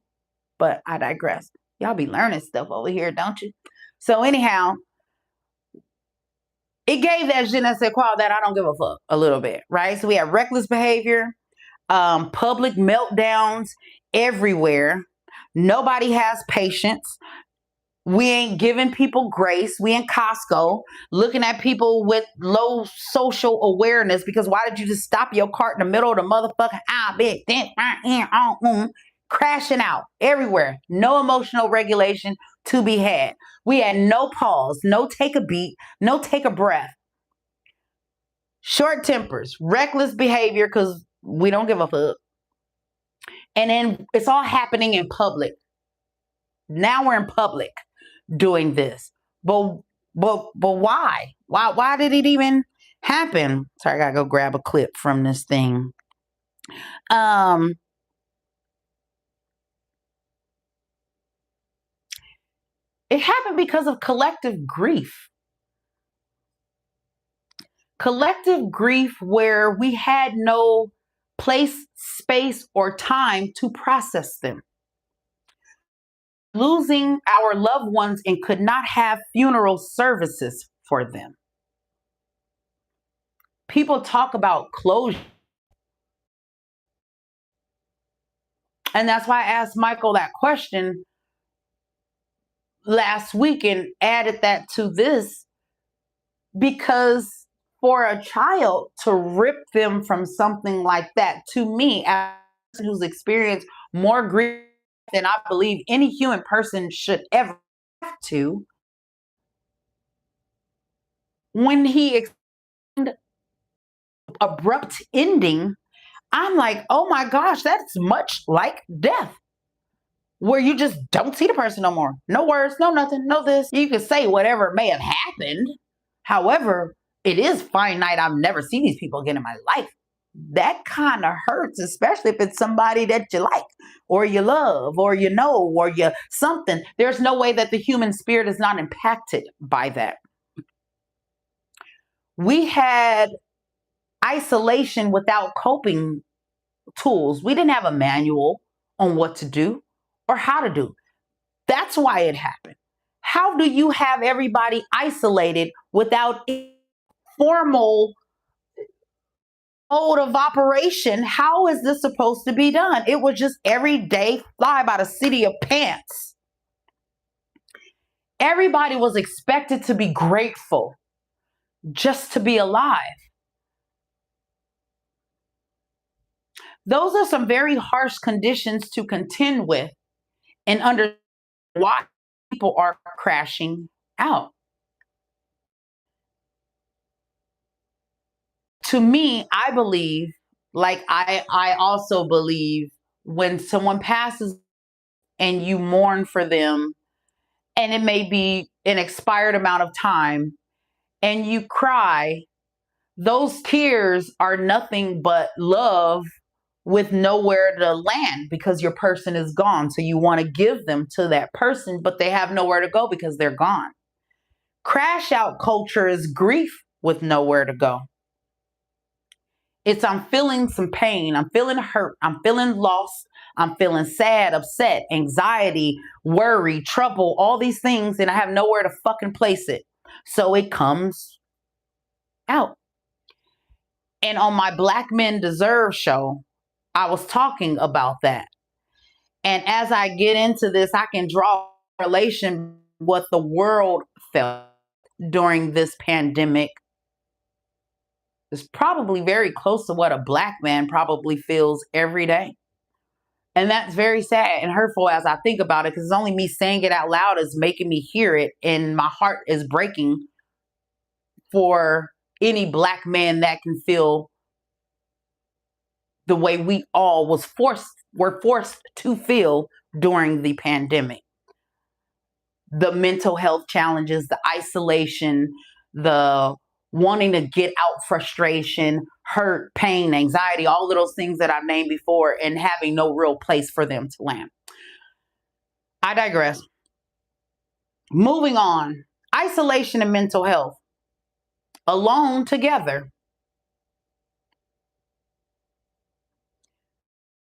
but I digress. Y'all be learning stuff over here, don't you? So anyhow, it gave that je ne sais quoi that I don't give a fuck a little bit, right? So we have reckless behavior, public meltdowns everywhere. Nobody has patience. We ain't giving people grace. We in Costco looking at people with low social awareness because why did you just stop your cart in the middle of the motherfucking aisle, bitch? Crashing out everywhere. No emotional regulation to be had. We had no pause, no take a beat, no take a breath. Short tempers, reckless behavior because we don't give a fuck. And then it's all happening in public. Now we're in public doing this. But why? Why did it even happen? Sorry, I gotta go grab a clip from this thing. It happened because of collective grief. Collective grief where we had no place, space, or time to process them. Losing our loved ones and could not have funeral services for them. People talk about closure. And that's why I asked Michael that question last week and added that to this, because for a child to rip them from something like that, to me, as a person who's experienced more grief than I believe any human person should ever have to, when he explained abrupt ending, I'm like, oh my gosh, that's much like death, where you just don't see the person no more. No words, no nothing, no this. You can say whatever may have happened. However, it is finite. I've never seen these people again in my life. That kind of hurts, especially if it's somebody that you like or you love or you know or you something. There's no way that the human spirit is not impacted by that. We had isolation without coping tools. We didn't have a manual on what to do or how to do. That's why it happened. How do you have everybody isolated without formal mode of operation? How is this supposed to be done? It was just every day fly by the city of pants. Everybody was expected to be grateful just to be alive. Those are some very harsh conditions to contend with and understand why people are crashing out. To me, I believe, like I also believe when someone passes and you mourn for them, and it may be an expired amount of time, and you cry, those tears are nothing but love with nowhere to land because your person is gone. So you want to give them to that person, but they have nowhere to go because they're gone. Crash out culture is grief with nowhere to go. It's I'm feeling some pain, I'm feeling hurt, I'm feeling lost, I'm feeling sad, upset, anxiety, worry, trouble, all these things, and I have nowhere to fucking place it. So it comes out. And on my Black Men Deserve show, I was talking about that. And as I get into this, I can draw a relation what the world felt during this pandemic is probably very close to what a Black man probably feels every day. And that's very sad and hurtful as I think about it, because it's only me saying it out loud is making me hear it, and my heart is breaking for any Black man that can feel the way we all were forced to feel during the pandemic. The mental health challenges, the isolation, the wanting to get out frustration, hurt, pain, anxiety, all of those things that I've named before, and having no real place for them to land. I digress. Moving on. Isolation and mental health. Alone together.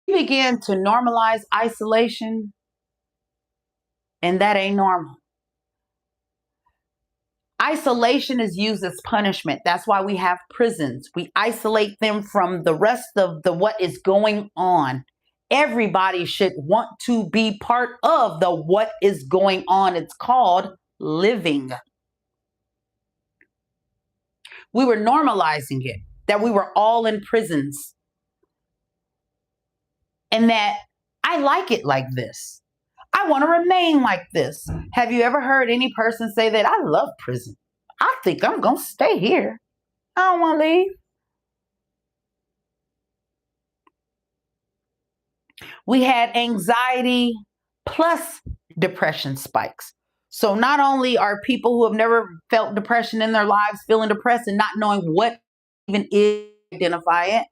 We begin to normalize isolation, and that ain't normal. Isolation is used as punishment. That's why we have prisons. We isolate them from the rest of the what is going on. Everybody should want to be part of the what is going on. It's called living. We were normalizing it, that we were all in prisons, and that I like it like this. I want to remain like this. Have you ever heard any person say that? I love prison. I think I'm going to stay here. I don't want to leave. We had anxiety plus depression spikes. So not only are people who have never felt depression in their lives feeling depressed and not knowing what even is, identify it.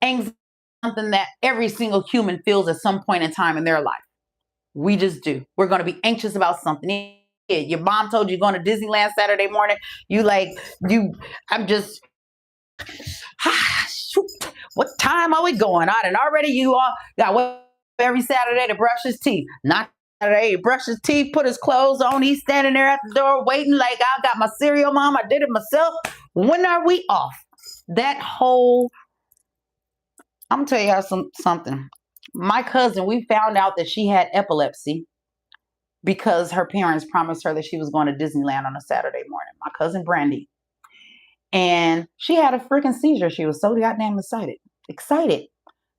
Anxiety is something that every single human feels at some point in time in their life. We just do. We're going to be anxious about something. Your mom told you you're going to Disneyland Saturday morning. I'm just, shoot, what time are we going? You all got every Saturday to brush his teeth. Not Saturday, he brushed his teeth, put his clothes on. He's standing there at the door waiting like, I got my cereal, mom. I did it myself. When are we off? I'm going to tell you something. My cousin, we found out that she had epilepsy because her parents promised her that she was going to Disneyland on a Saturday morning. My cousin Brandy. And she had a freaking seizure. She was so goddamn excited.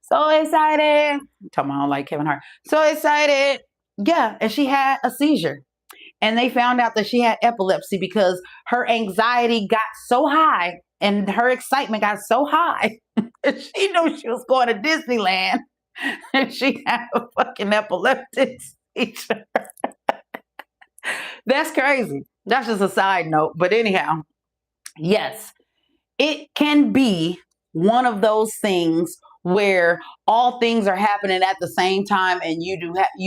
So excited. I'm talking about like Kevin Hart. So excited. Yeah. And she had a seizure. And they found out that she had epilepsy because her anxiety got so high and her excitement got so high. She knew she was going to Disneyland. And she had a fucking epileptic seizure. That's crazy. That's just a side note. But anyhow, yes, it can be one of those things where all things are happening at the same time and you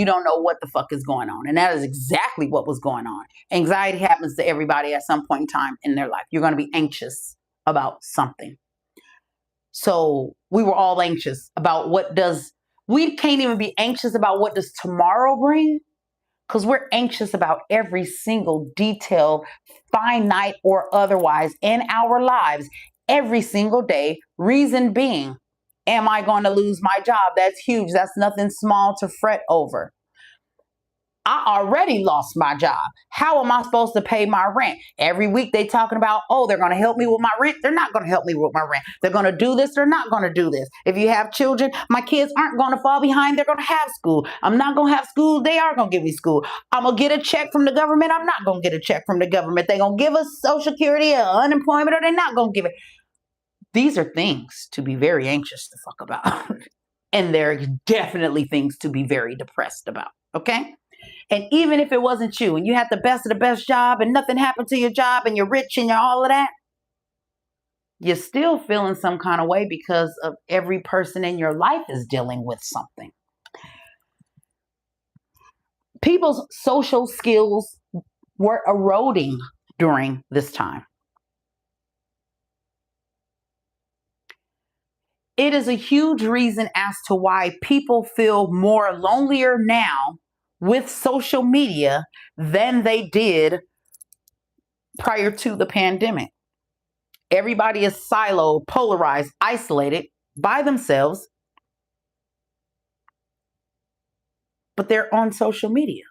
don't know what the fuck is going on. And that is exactly what was going on. Anxiety happens to everybody at some point in time in their life. You're going to be anxious about something. So we were all anxious about we can't even be anxious about what does tomorrow bring, because we're anxious about every single detail, finite or otherwise, in our lives every single day. Reason being, am I going to lose my job? That's huge. That's nothing small to fret over. I already lost my job. How am I supposed to pay my rent? Every week they talking about, oh, they're going to help me with my rent. They're not going to help me with my rent. They're going to do this. They're not going to do this. If you have children, my kids aren't going to fall behind. They're going to have school. I'm not going to have school. They are going to give me school. I'm going to get a check from the government. I'm not going to get a check from the government. They're going to give us Social Security or unemployment, or they're not going to give it. These are things to be very anxious to fuck about. And they're definitely things to be very depressed about. Okay? And even if it wasn't you and you had the best of the best job and nothing happened to your job and you're rich and you're all of that, you're still feeling some kind of way because of every person in your life is dealing with something. People's social skills were eroding during this time. It is a huge reason as to why people feel more lonelier now with social media than they did prior to the pandemic. Everybody is siloed, polarized, isolated by themselves, but they're on social media.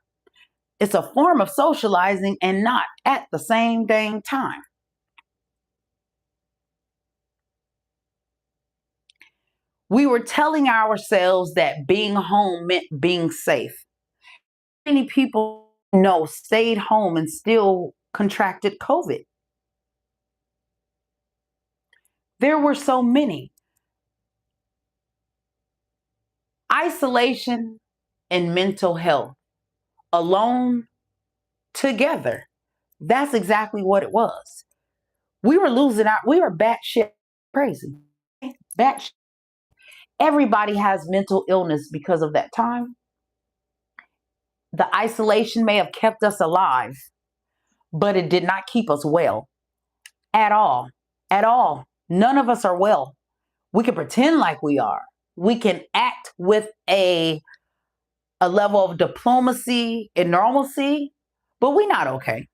It's a form of socializing and not at the same dang time. We were telling ourselves that being home meant being safe. Many people stayed home and still contracted COVID. There were so many. Isolation and mental health, alone, together. That's exactly what it was. We were we were batshit crazy. Batshit. Everybody has mental illness because of that time. The isolation may have kept us alive, but it did not keep us well at all. At all. None of us are well. We can pretend like we are. We can act with a level of diplomacy and normalcy, but we're not okay.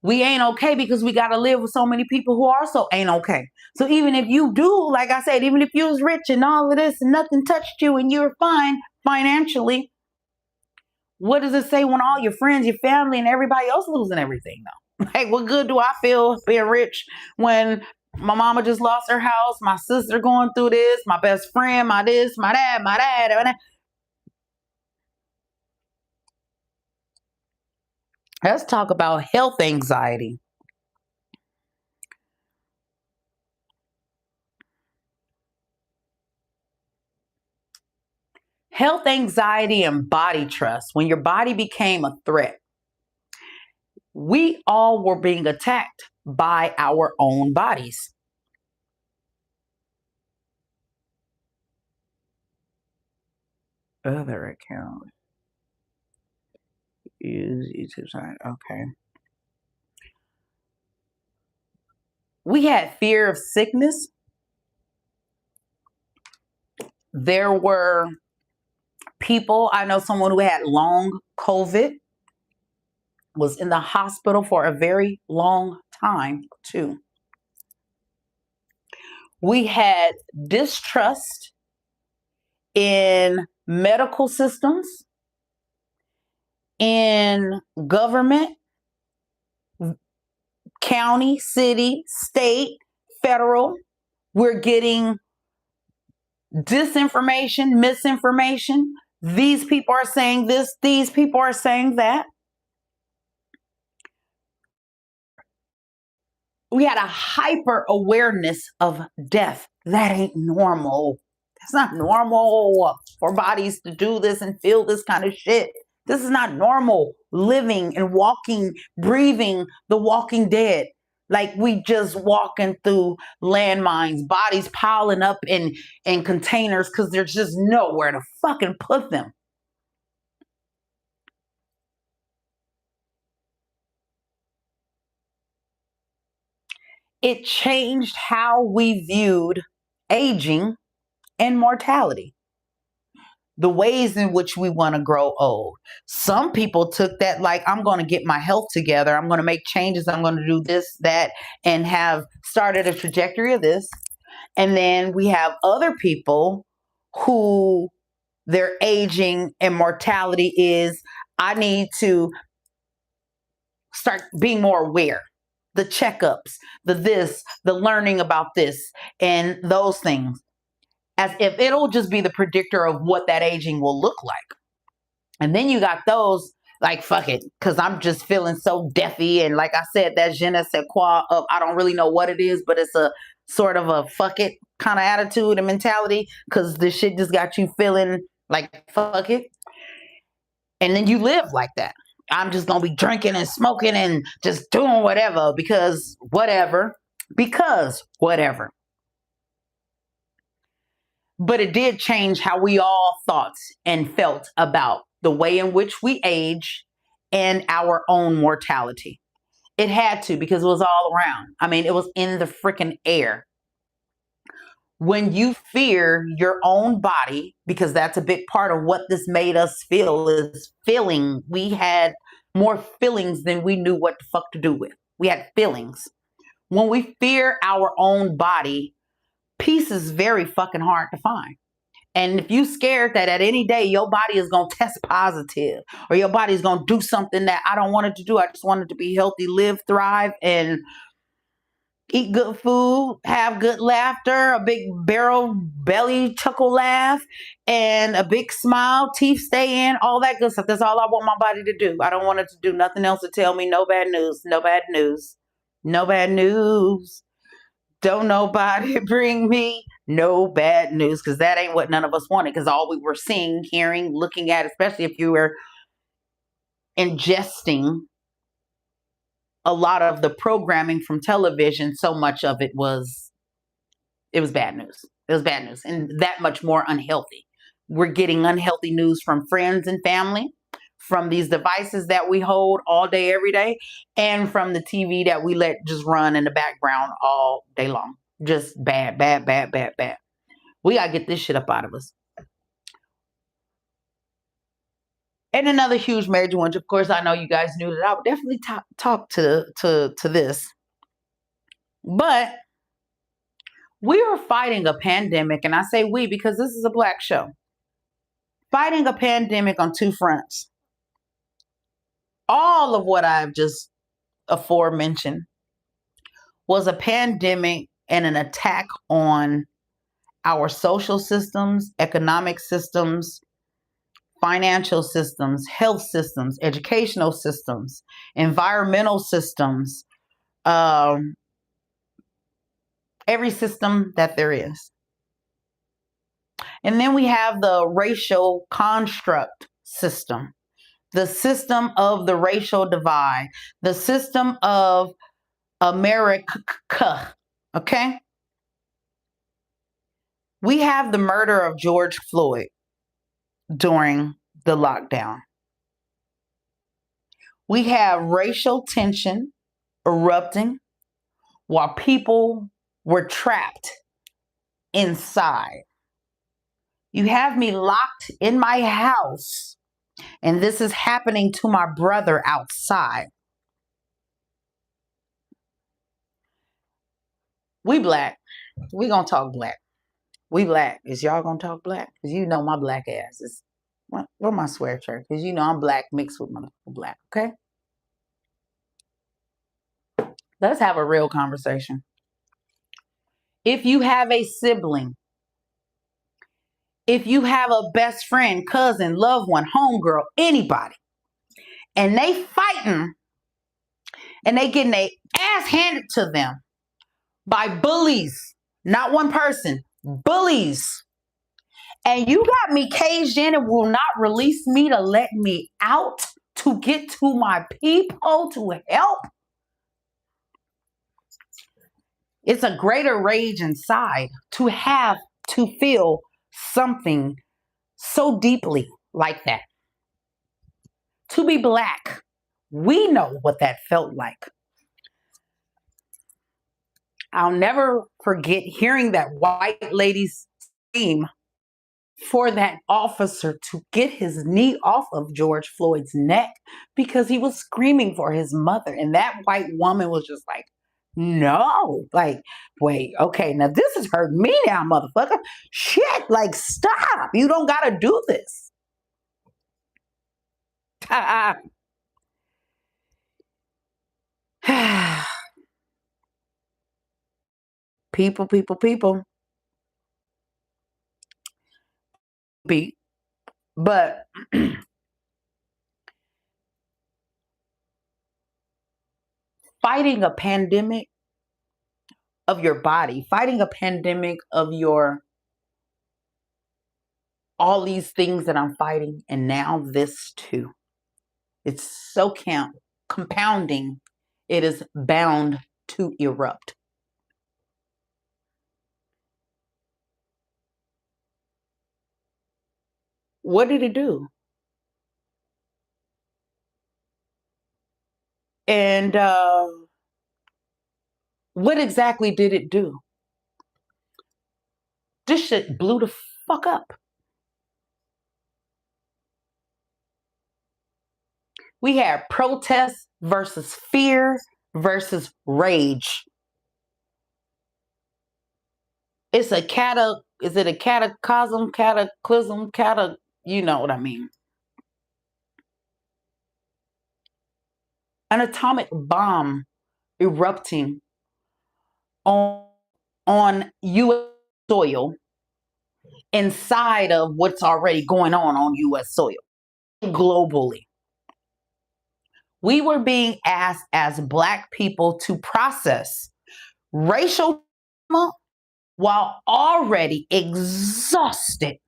we ain't okay because we got to live with so many people who also ain't okay. So even if you do, like I said, even if you was rich and all of this and nothing touched you and you're fine financially, what does it say when all your friends, your family, and everybody else losing everything though? Like, what good do I feel being rich when my mama just lost her house, my sister going through this, my best friend, my this, my dad, my dad. Let's talk about health anxiety. Health anxiety and body trust. When your body became a threat, we all were being attacked by our own bodies. Other account. Use YouTube side. Okay. We had fear of sickness. There were people, I know someone who had long COVID, was in the hospital for a very long time too. We had distrust in medical systems, in government, county, city, state, federal. We're getting disinformation, misinformation. These people are saying this, these people are saying that. We had a hyper awareness of death. That ain't normal. That's not normal for bodies to do this and feel this kind of shit. This is not normal. Living and walking, breathing the walking dead. Like we just walking through landmines, bodies piling up in containers because there's just nowhere to fucking put them. It changed how we viewed aging and mortality, the ways in which we want to grow old. Some people took that like, I'm going to get my health together. I'm going to make changes. I'm going to do this, that, and have started a trajectory of this. And then we have other people who their aging and mortality is, I need to start being more aware. The checkups, the this, the learning about this, and those things, as if it'll just be the predictor of what that aging will look like. And then you got those like, fuck it, because I'm just feeling so deathy. And like I said, that je ne sais quoi of I don't really know what it is, but it's a sort of a fuck it kind of attitude and mentality because this shit just got you feeling like fuck it. And then you live like that. I'm just going to be drinking and smoking and just doing whatever because whatever. Because whatever. But it did change how we all thought and felt about the way in which we age and our own mortality. It had to because it was all around. I mean, it was in the freaking air. When you fear your own body, because that's a big part of what this made us feel is feeling. We had more feelings than we knew what the fuck to do with. We had feelings. When we fear our own body, peace is very fucking hard to find. And if you scared that at any day your body is going to test positive or your body is going to do something that I don't want it to do, I just want it to be healthy, live, thrive, and eat good food, have good laughter, a big barrel belly chuckle laugh, and a big smile, teeth stay in, all that good stuff. That's all I want my body to do. I don't want it to do nothing else to tell me no bad news, no bad news, no bad news. Don't nobody bring me no bad news because that ain't what none of us wanted because all we were seeing, hearing, looking at, especially if you were ingesting a lot of the programming from television, so much of it was bad news. It was bad news and that much more unhealthy. We're getting unhealthy news from friends and family, from these devices that we hold all day, every day, and from the TV that we let just run in the background all day long. Just bad, bad, bad, bad, bad. We got to get this shit up out of us. And another huge major one. Of course, I know you guys knew that I would definitely talk to this. But we are fighting a pandemic, and I say we because this is a Black show. Fighting a pandemic on two fronts. All of what I've just aforementioned was a pandemic and an attack on our social systems, economic systems, financial systems, health systems, educational systems, environmental systems, every system that there is. And then we have the racial construct system, the system of the racial divide, the system of America. Okay? We have the murder of George Floyd during the lockdown. We have racial tension erupting while people were trapped inside. You have me locked in my house, and this is happening to my brother outside. We Black. We gonna talk Black. We Black. Is y'all gonna talk Black? Because you know my Black ass is, where my swear shirt? Because you know I'm Black mixed with my Black, okay? Let's have a real conversation. If you have a sibling, if you have a best friend, cousin, loved one, homegirl, anybody, and they fighting and they getting their ass handed to them by bullies, not one person, bullies, and you got me caged in and will not release me to let me out to get to my people to help, it's a greater rage inside to have to feel something so deeply like that. To be Black, we know what that felt like. I'll never forget hearing that white lady scream for that officer to get his knee off of George Floyd's neck because he was screaming for his mother. And that white woman was just like, no, like, wait, okay, now this is hurting me now, motherfucker. Shit, like, stop. You don't got to do this. People. But fighting a pandemic of your body, fighting a pandemic of your, all these things that I'm fighting, and now this too. It's so compounding. It is bound to erupt. What did it do? And what exactly did it do? This shit blew the fuck up. We had protest versus fear versus rage. It's a cataclysm, you know what I mean. An atomic bomb erupting on U.S. soil inside of what's already going on U.S. soil globally. We were being asked as Black people to process racial trauma while already exhausted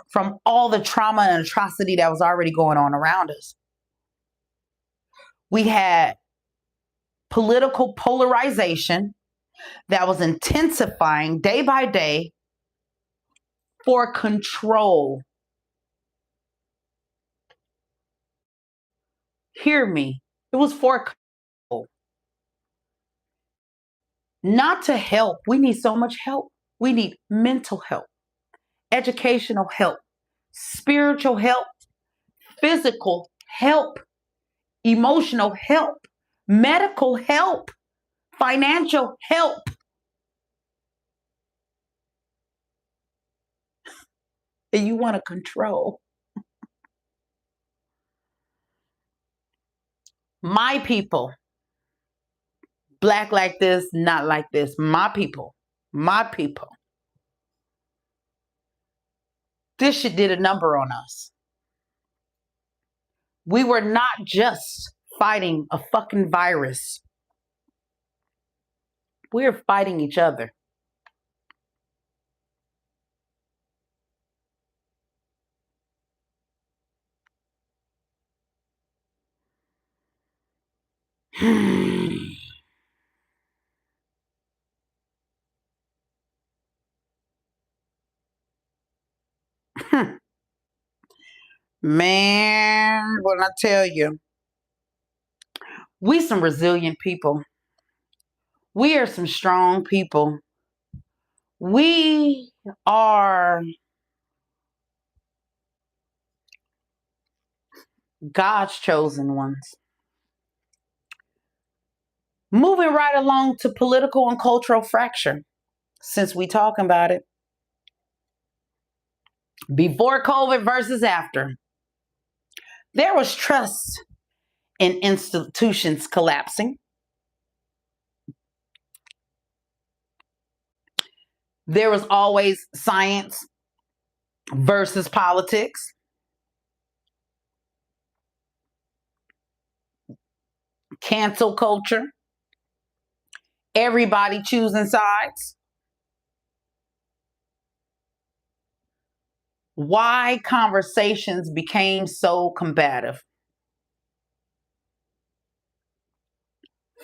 from all the trauma and atrocity that was already going on around us. We had political polarization that was intensifying day by day for control. Hear me. It was for control. Not to help. We need so much help. We need mental help, educational help, spiritual help, physical help, emotional help, medical help, financial help. And you want to control. My people, black like this, not like this. My people, my people. This shit did a number on us. We were not just fighting a fucking virus. We're fighting each other. Man, when I tell you, we some resilient people. We are some strong people. We are God's chosen ones. Moving right along to political and cultural fracture, since we talking about it. Before COVID versus after, there was trust in institutions collapsing. There was always science versus politics. Cancel culture. Everybody choosing sides. Why conversations became so combative.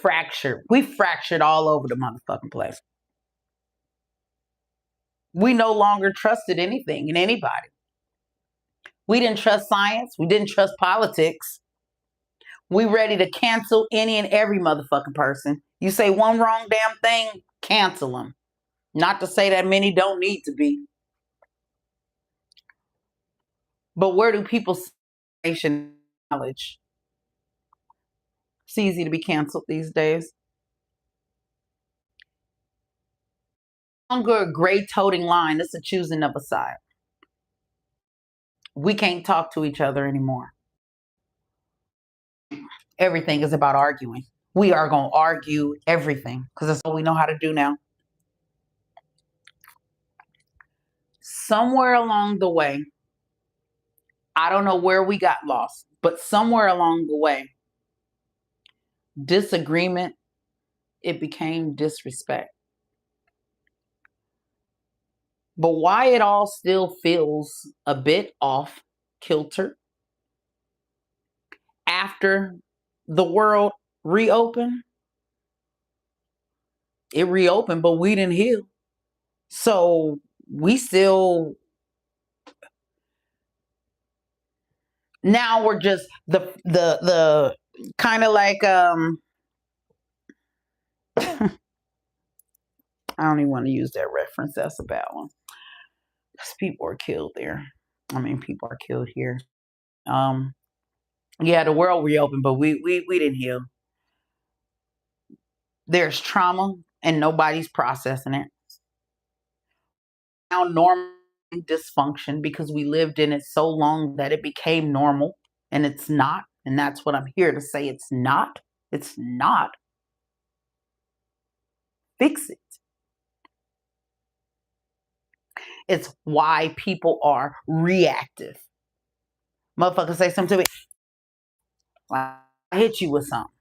Fractured. We fractured all over the motherfucking place. We no longer trusted anything and anybody. We didn't trust science. We didn't trust politics. We ready to cancel any and every motherfucking person. You say one wrong damn thing, cancel them. Not to say that many don't need to be. But where do people see knowledge? It's easy to be canceled these days. Longer a gray toting line. It's a choosing of a side. We can't talk to each other anymore. Everything is about arguing. We are going to argue everything because that's what we know how to do now. Somewhere along the way, I don't know where we got lost, but somewhere along the way, disagreement, it became disrespect. But why it all still feels a bit off kilter after the world reopened, it reopened, but we didn't heal. So we still, now we're just the kind of like I don't even want to use that reference. That's a bad one. People are killed there. I mean, people are killed here. Yeah, the world reopened, but we didn't heal. There's trauma and nobody's processing it. Now normal dysfunction because we lived in it so long that it became normal, and it's not. And that's what I'm here to say. It's not. It's not. Fix it. It's why people are reactive. Motherfucker say something to me. Like, I hit you with something.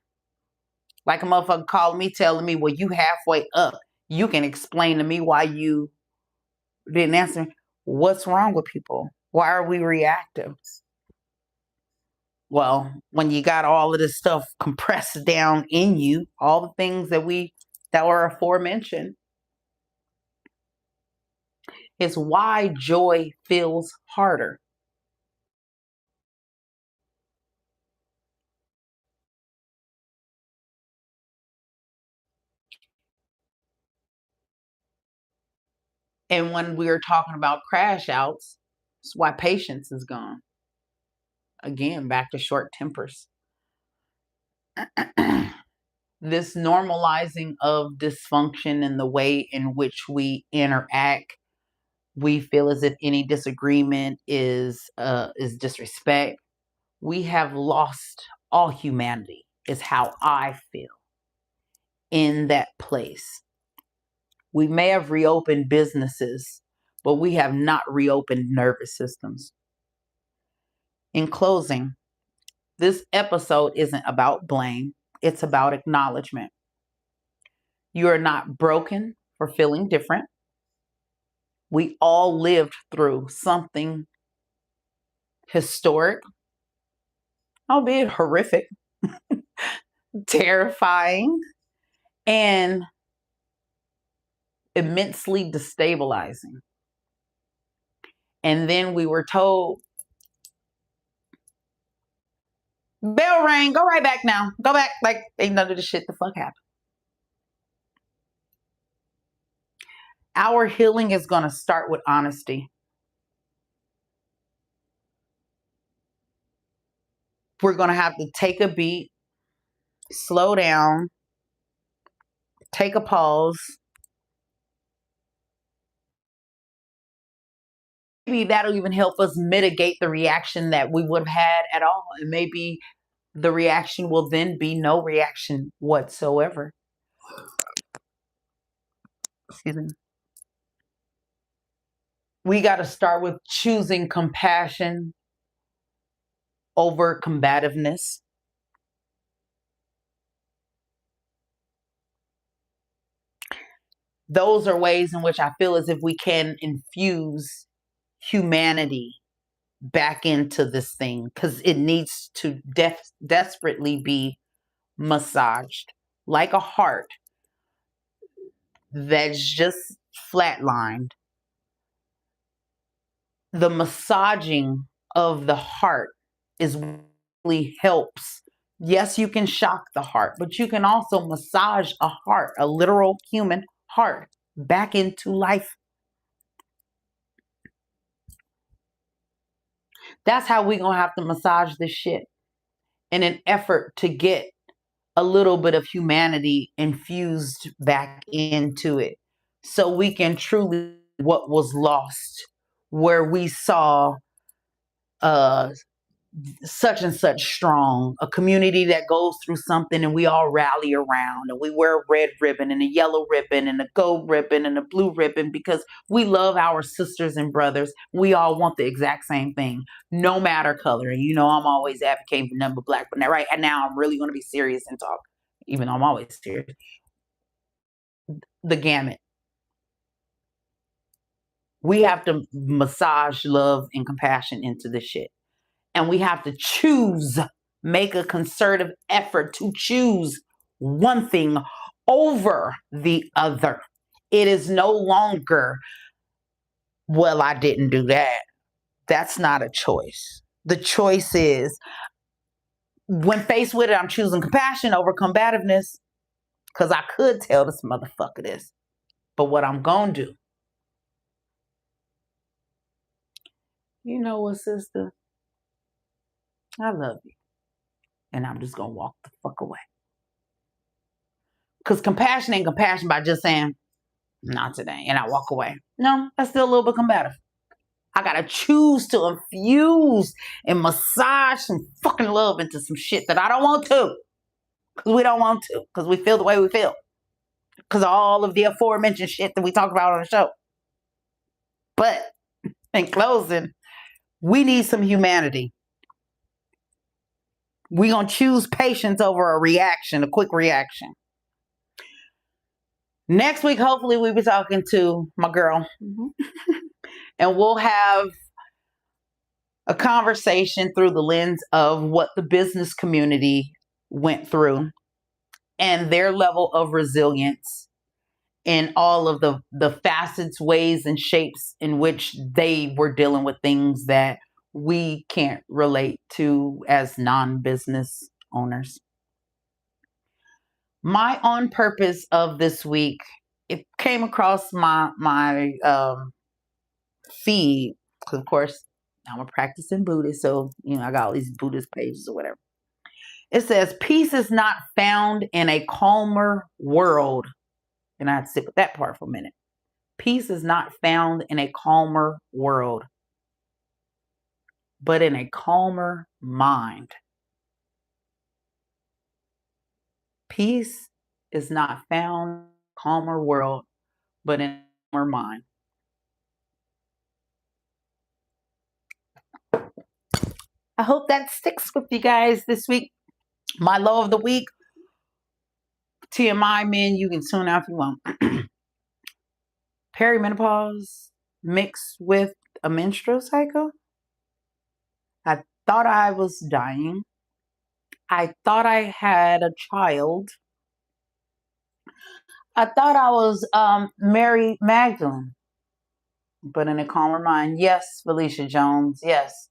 Like a motherfucker calling me, telling me, well, you halfway up. You can explain to me why you didn't answer me. What's wrong with people? Why are we reactive? Well, when you got all of this stuff compressed down in you, all the things that were aforementioned, is why joy feels harder. And when we are talking about crash outs, it's why patience is gone. again, back to short tempers. This normalizing of dysfunction and the way in which we interact, we feel as if any disagreement is disrespect. We have lost all humanity, is how I feel in that place. We may have reopened businesses, but we have not reopened nervous systems. In closing, this episode isn't about blame, it's about acknowledgement. You are not broken for feeling different. We all lived through something historic, albeit horrific, terrifying, and immensely destabilizing. And then we were told, bell rang, go right back now. Go back like ain't none of the shit the fuck happened. Our healing is going to start with honesty. We're going to have to take a beat, slow down, take a pause. Maybe that'll even help us mitigate the reaction that we would have had at all. And maybe the reaction will then be no reaction whatsoever. Excuse me. We got to start with choosing compassion over combativeness. Those are ways in which I feel as if we can infuse humanity back into this thing, because it needs to desperately be massaged like a heart that's just flatlined. The massaging of the heart is really helps. Yes, you can shock the heart, but you can also massage a heart, a literal human heart, back into life. That's how we're going to have to massage this shit in an effort to get a little bit of humanity infused back into it, so we can truly what was lost, where we saw such and such strong, a community that goes through something and we all rally around and we wear a red ribbon and a yellow ribbon and a gold ribbon and a blue ribbon because we love our sisters and brothers. We all want the exact same thing, no matter color. And you know, I'm always advocating for number black, but right now I'm really going to be serious and talk, even though I'm always serious. The gamut. We have to massage love and compassion into this shit. And we have to choose, make a concerted effort to choose one thing over the other. It is no longer, well, I didn't do that. That's not a choice. The choice is, when faced with it, I'm choosing compassion over combativeness, because I could tell this motherfucker this. But what I'm going to do, you know what, sister? I love you. And I'm just going to walk the fuck away. Because compassion ain't compassion by just saying, not today, and I walk away. No, that's still a little bit combative. I got to choose to infuse and massage some fucking love into some shit that I don't want to. Because we don't want to. Because we feel the way we feel. Because of all of the aforementioned shit that we talked about on the show. But, in closing, we need some humanity. We're going to choose patience over a reaction, a quick reaction. Next week, hopefully, we'll be talking to my girl. And we'll have a conversation through the lens of what the business community went through and their level of resilience in all of the facets, ways, and shapes in which they were dealing with things that we can't relate to as non-business owners. My on purpose of this week, it came across my feed, because of course I'm a practicing Buddhist, so I got all these Buddhist pages or whatever. It says, peace is not found in a calmer world. And I had to sit with that part for a minute. Peace is not found in a calmer world, but in a calmer mind. Peace is not found in a calmer world, but in a calmer mind. I hope that sticks with you guys this week. My low of the week, TMI, men, you can tune out if you want. Perimenopause mixed with a menstrual cycle. I thought I was dying. I thought I had a child. I thought I was Mary Magdalene, but in a calmer mind. Yes, Felicia Jones, yes.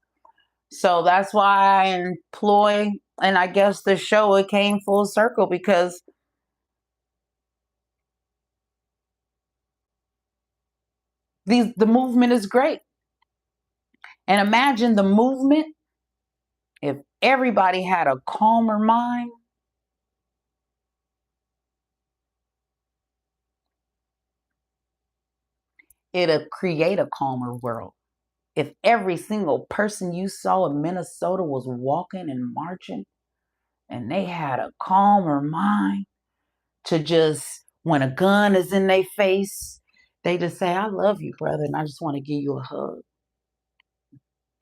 So that's why I employ, and I guess the show, it came full circle because the movement is great. And imagine the movement if everybody had a calmer mind. It'll create a calmer world. If every single person you saw in Minnesota was walking and marching and they had a calmer mind to just, when a gun is in their face, they just say, I love you, brother, and I just want to give you a hug.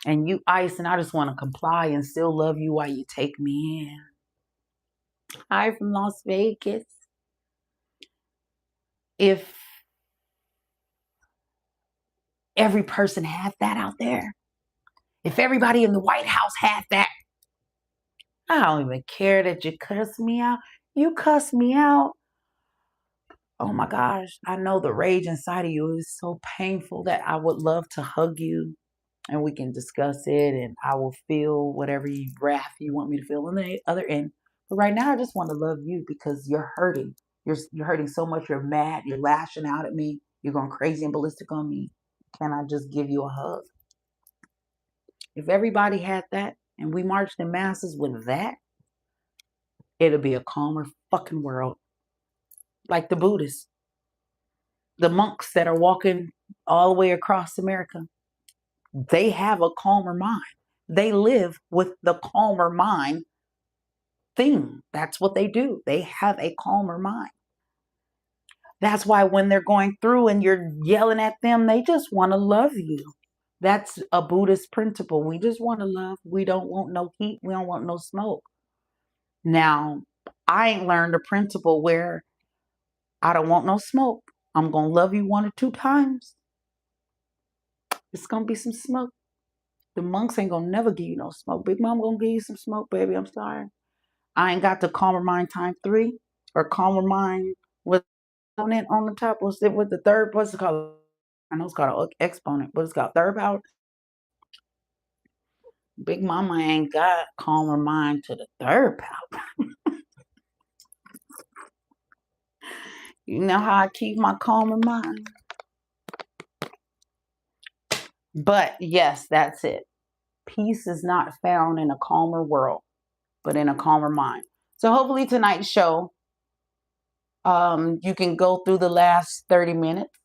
And you ice, and I just want to comply and still love you while you take me in. Hi from Las Vegas. If every person had that out there, if everybody in the White House had that, I don't even care that you cuss me out. You cuss me out. Oh my gosh, I know the rage inside of you is so painful that I would love to hug you and we can discuss it and I will feel whatever wrath you want me to feel on the other end. But right now, I just want to love you because you're hurting. You're hurting so much. You're mad. You're lashing out at me. You're going crazy and ballistic on me. Can I just give you a hug? If everybody had that and we marched in masses with that, it'll be a calmer fucking world. Like the Buddhists, the monks that are walking all the way across America, they have a calmer mind. They live with the calmer mind thing. That's what they do. They have a calmer mind. That's why when they're going through and you're yelling at them, they just want to love you. That's a Buddhist principle. We just want to love. We don't want no heat. We don't want no smoke. Now, I ain't learned a principle where I don't want no smoke. I'm going to love you 1 or 2 times. It's going to be some smoke. The monks ain't going to never give you no smoke. Big Mom going to give you some smoke, baby. I'm sorry. I ain't got the calmer mind time 3 or calmer mind with exponent on the top. What's it with the third? What's it called? I know it's called an exponent, but it's called third power. Big Mama ain't got calmer mind to the third power. You know how I keep my calmer mind? But yes, that's it. Peace is not found in a calmer world, but in a calmer mind. So hopefully tonight's show, you can go through the last 30 minutes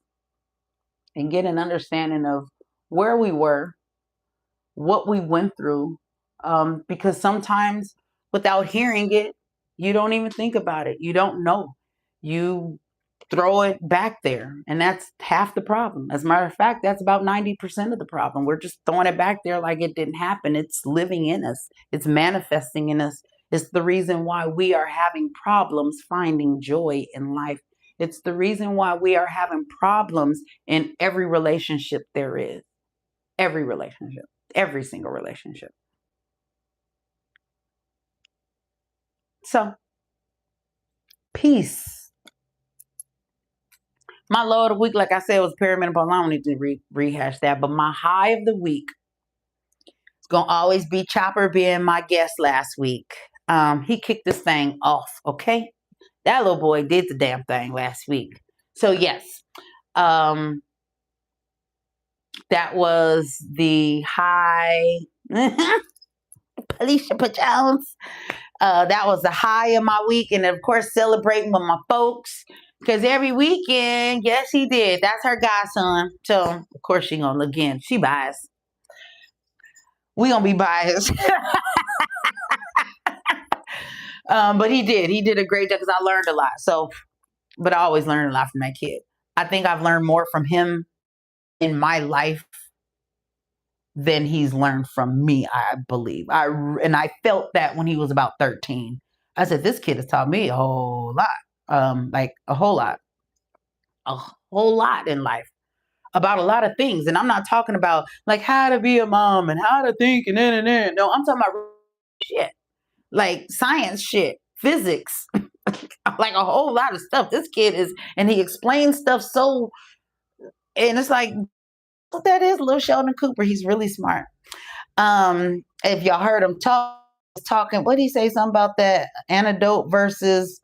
and get an understanding of where we were, what we went through, because sometimes without hearing it, you don't even think about it. You don't know. You throw it back there, and that's half the problem. As a matter of fact, that's about 90% of the problem. We're just throwing it back there like it didn't happen. It's living in us. It's manifesting in us. It's the reason why we are having problems finding joy in life. It's the reason why we are having problems in every relationship there is. Every relationship. Every single relationship. So, peace. My low of the week, like I said, was perimenopause. I don't need to rehash that. But my high of the week is going to always be Chopper being my guest last week. He kicked this thing off, okay? That little boy did the damn thing last week. So, yes. That was the high. Alicia Jones. That was the high of my week, and of course, celebrating with my folks. Because every weekend, yes, he did. That's her godson. So, of course, she gonna again. She biased. We gonna be biased. But he did. He did a great job because I learned a lot. So, but I always learn a lot from that kid. I think I've learned more from him in my life than he's learned from me, I believe. I felt that when he was about 13. I said, this kid has taught me a whole lot. Like a whole lot in life about a lot of things. And I'm not talking about like how to be a mom and how to think and then. No, I'm talking about shit. Like science shit, physics, like a whole lot of stuff. This kid is, and he explains stuff so, and it's like, what that is, little Sheldon Cooper. He's really smart. If y'all heard him talking, what did he say? Something about that antidote versus,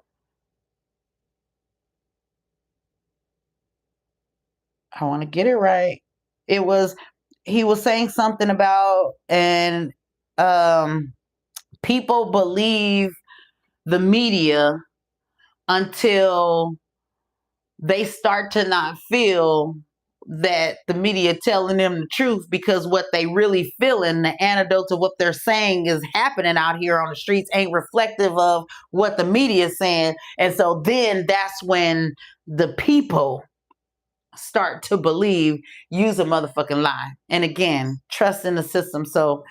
I want to get it right. He was saying something about, and people believe the media until they start to not feel that the media telling them the truth, because what they really feeling, the antidote to what they're saying is happening out here on the streets, ain't reflective of what the media is saying. And so then that's when the people start to believe, use a motherfucking lie. And again, trust in the system. So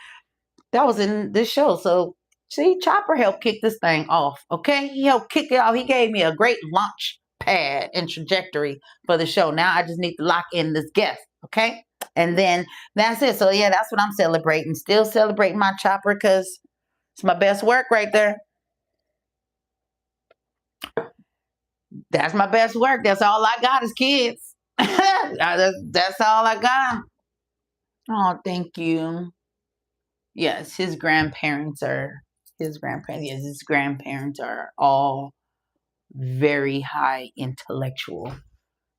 that was in this show. So see, Chopper helped kick this thing off. Okay, he helped kick it off. He gave me a great launch pad and trajectory for the show. Now I just need to lock in this guest. Okay, and then that's it. So yeah, that's what I'm celebrating. Still celebrating my Chopper because it's my best work right there. That's my best work. That's all I got is kids. That's all I got. Oh, thank you. Yes, his grandparents are Yes, his grandparents are all very high intellectual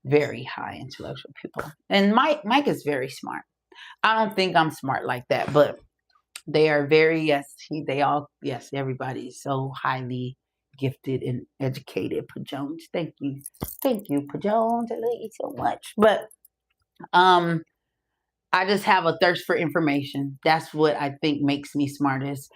people. And Mike is very smart. I don't think I'm smart like that, but they are very, yes, everybody's so highly gifted and educated. Pajones, thank you, Pajones. I love you so much. But I just have a thirst for information. That's what I think makes me smartest.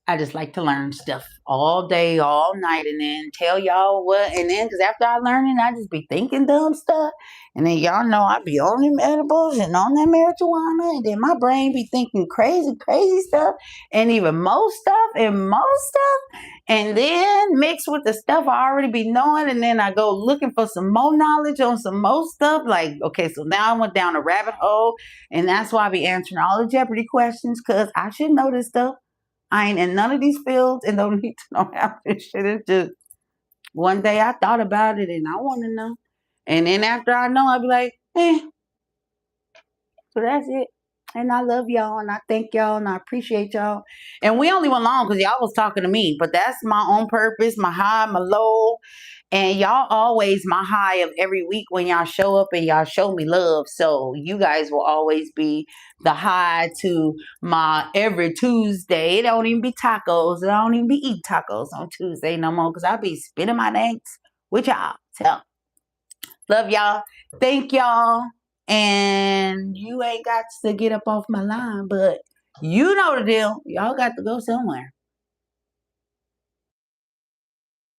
I just like to learn stuff all day, all night, and then tell y'all what. And then, because after I learn it, I just be thinking dumb stuff. And then y'all know I be on them edibles and on that marijuana. And then my brain be thinking crazy stuff. And even more stuff and more stuff. And then mixed with the stuff I already be knowing. And then I go looking for some more knowledge on some more stuff. Like, okay, so now I went down a rabbit hole. And that's why I be answering all the Jeopardy questions, because I should know this stuff. I ain't in none of these fields and don't need to know how this shit is. Just one day I thought about it and I want to know. And then after I know, I'll be like, so that's it. And I love y'all and I thank y'all and I appreciate y'all. And we only went long because y'all was talking to me, but that's my own purpose, my high, my low. And y'all always my high of every week when y'all show up and y'all show me love. So you guys will always be the high to my every Tuesday. It don't even be tacos. I don't even be eating tacos on Tuesday no more because I'll be spending my thanks with y'all. So love y'all. Thank y'all. And you ain't got to get up off my line, but you know the deal. Y'all got to go somewhere.